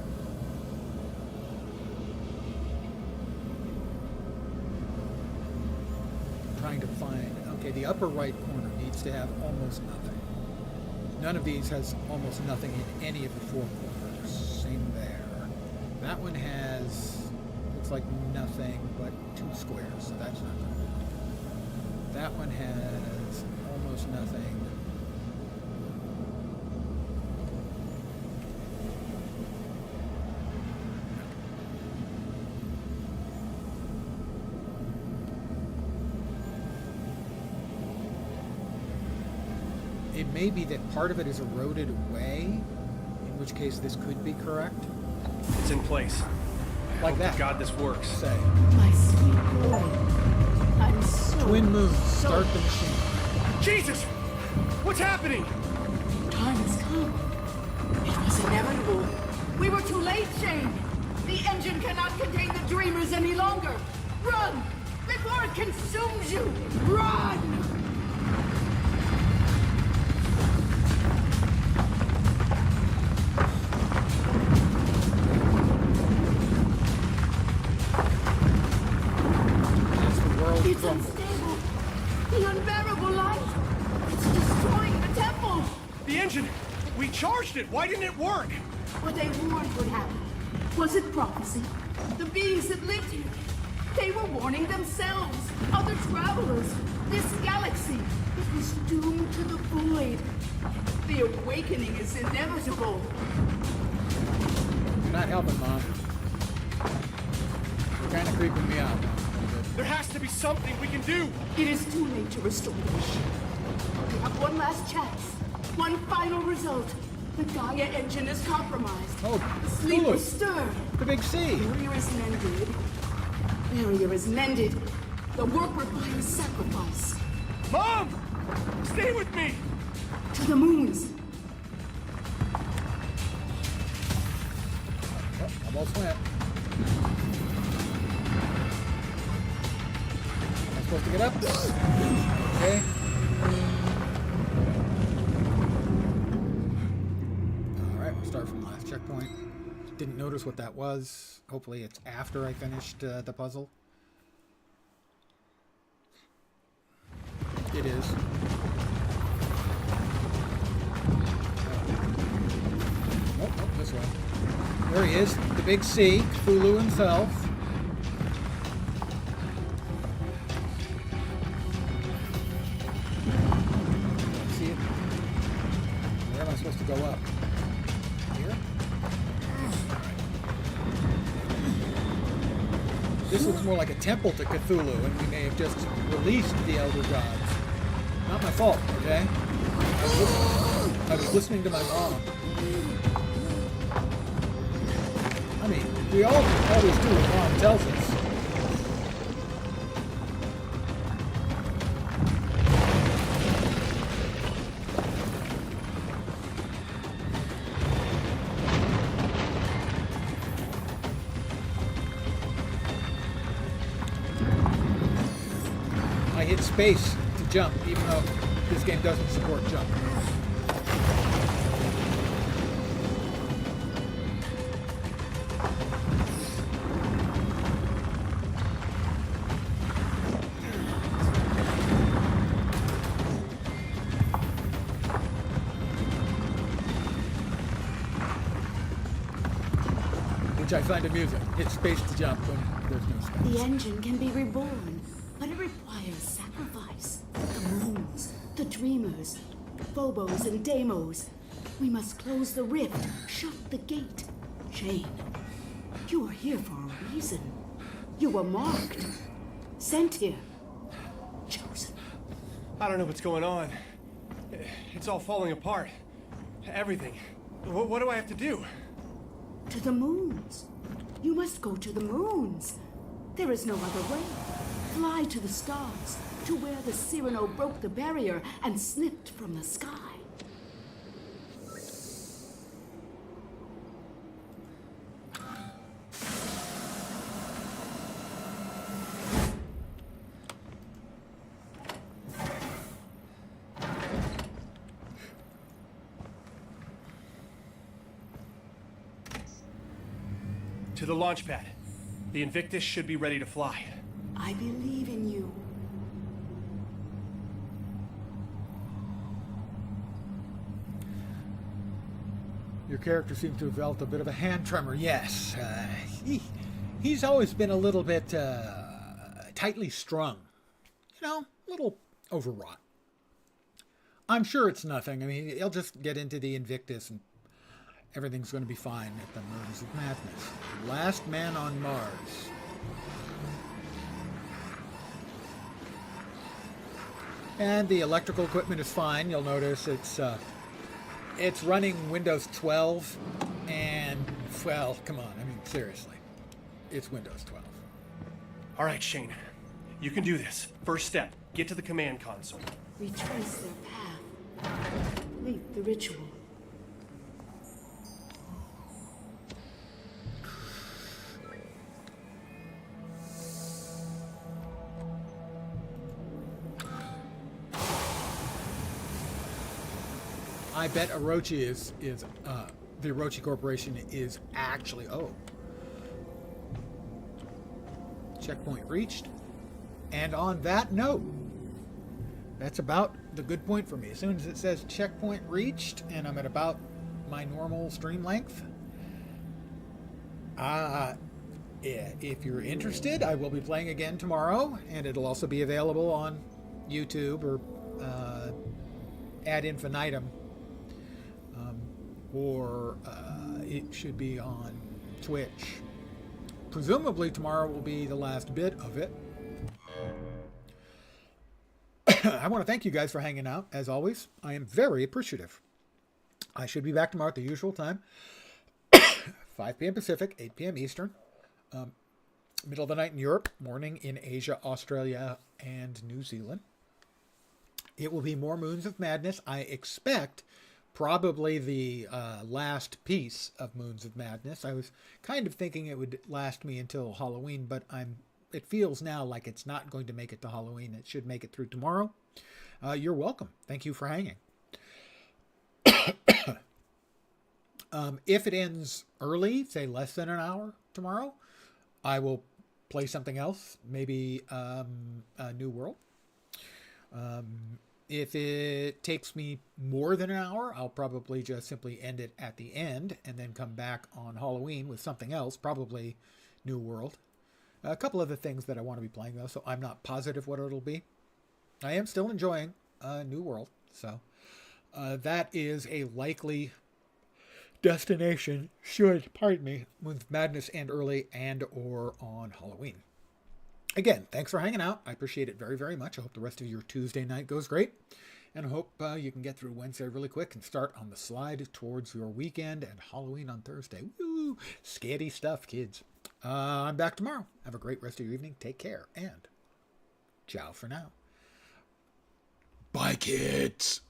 Trying to find... Okay, the upper right corner needs to have almost nothing. None of these has almost nothing in any of the four corners. Same there. That one has... looks like nothing but 2 squares, so that's not good. That one has almost nothing. It may be that part of it is eroded away, in which case this could be correct. It's in place. Like that. Hope to God this works. Say. My sweet boy. I'm so... Twin moons, so... start the machine. Jesus! What's happening? Time has come. It was inevitable. We were too late, Shane. The engine cannot contain the dreamers any longer. Run! Before it consumes you! Run! As the world It's crumbles. unstable. The unbearable light. It's destroying the temple. The engine! We charged it! Why didn't it work? What they warned would happen. Was it prophecy? The beings that lived here. They were warning themselves, other travelers, this galaxy. It was doomed to the void. The awakening is inevitable. You're not helping, Mom. You're kind of creeping me out. There has to be something we can do! It is too late to restore the machine. We have one last chance. One final result. The Gaia engine is compromised. Oh, The sleep good. was stirred. The big C. Barrier is mended. Barrier is mended. The work requires sacrifice. Mom! Stay with me! To the moons. Oh, almost went. Am I supposed to get up? Okay. Alright, we'll start from the last checkpoint. Didn't notice what that was. Hopefully it's after I finished the puzzle. It is. Nope, nope, this way. There he is, the big C, Cthulhu himself. See it? Where am I supposed to go up? Here? This looks more like a temple to Cthulhu, and we may have just released the Elder Gods. Not my fault, okay? I was listening to my mom. I mean, we all always do what Mom tells us. I hit space to jump, even though this game doesn't support jump. Which I find amusing. Hit space to jump when there's no space. The engine can be reborn, but it requires sacrifice. The moons, the dreamers, Phobos and Deimos. We must close the rift, shut the gate. Shane, you are here for a reason. You were marked, sent here, chosen. I don't know what's going on. It's all falling apart. Everything. What do I have to do? To the moons. You must go to the moons. There is no other way. Fly to the stars, to where the Cyrano broke the barrier and slipped from the sky. To the launch pad. The Invictus should be ready to fly. I believe in you. Your character seems to have felt a bit of a hand tremor. Yes, he's always been a little bit tightly strung. You know, a little overwrought. I'm sure it's nothing. I mean, he'll just get into the Invictus and everything's going to be fine at the Moons of Madness. Last man on Mars. And the electrical equipment is fine. You'll notice it's running Windows 12, and, well, come on. I mean, seriously. It's Windows 12. All right, Shane. You can do this. First step, get to the command console. Retrace their path. Complete the ritual. I bet Orochi is the Orochi Corporation is actually, checkpoint reached. And on that note, that's about the good point for me. As soon as it says checkpoint reached and I'm at about my normal stream length, if you're interested, I will be playing again tomorrow, and it'll also be available on YouTube or ad infinitum. Or it should be on Twitch. Presumably tomorrow will be the last bit of it. I want to thank you guys for hanging out, as always. I am very appreciative. I should be back tomorrow at the usual time. 5 p.m. Pacific, 8 p.m. Eastern. Middle of the night in Europe, morning in Asia, Australia, and New Zealand. It will be more Moons of Madness. I expect probably the last piece of Moons of Madness. I was kind of thinking it would last me until Halloween, but it feels now like it's not going to make it to Halloween. It should make it through tomorrow. You're welcome. Thank you for hanging. If it ends early, say less than an hour tomorrow, I will play something else, maybe a New World. If it takes me more than an hour, I'll probably just simply end it at the end and then come back on Halloween with something else, probably New World. A couple of the things that I want to be playing, though, so I'm not positive what it'll be. I am still enjoying New World, so that is a likely destination should, Moons of Madness end early and or on Halloween. Again, thanks for hanging out. I appreciate it very, very much. I hope the rest of your Tuesday night goes great. And I hope you can get through Wednesday really quick and start on the slide towards your weekend and Halloween on Thursday. Woo! Scary stuff, kids. I'm back tomorrow. Have a great rest of your evening. Take care. And ciao for now. Bye, kids.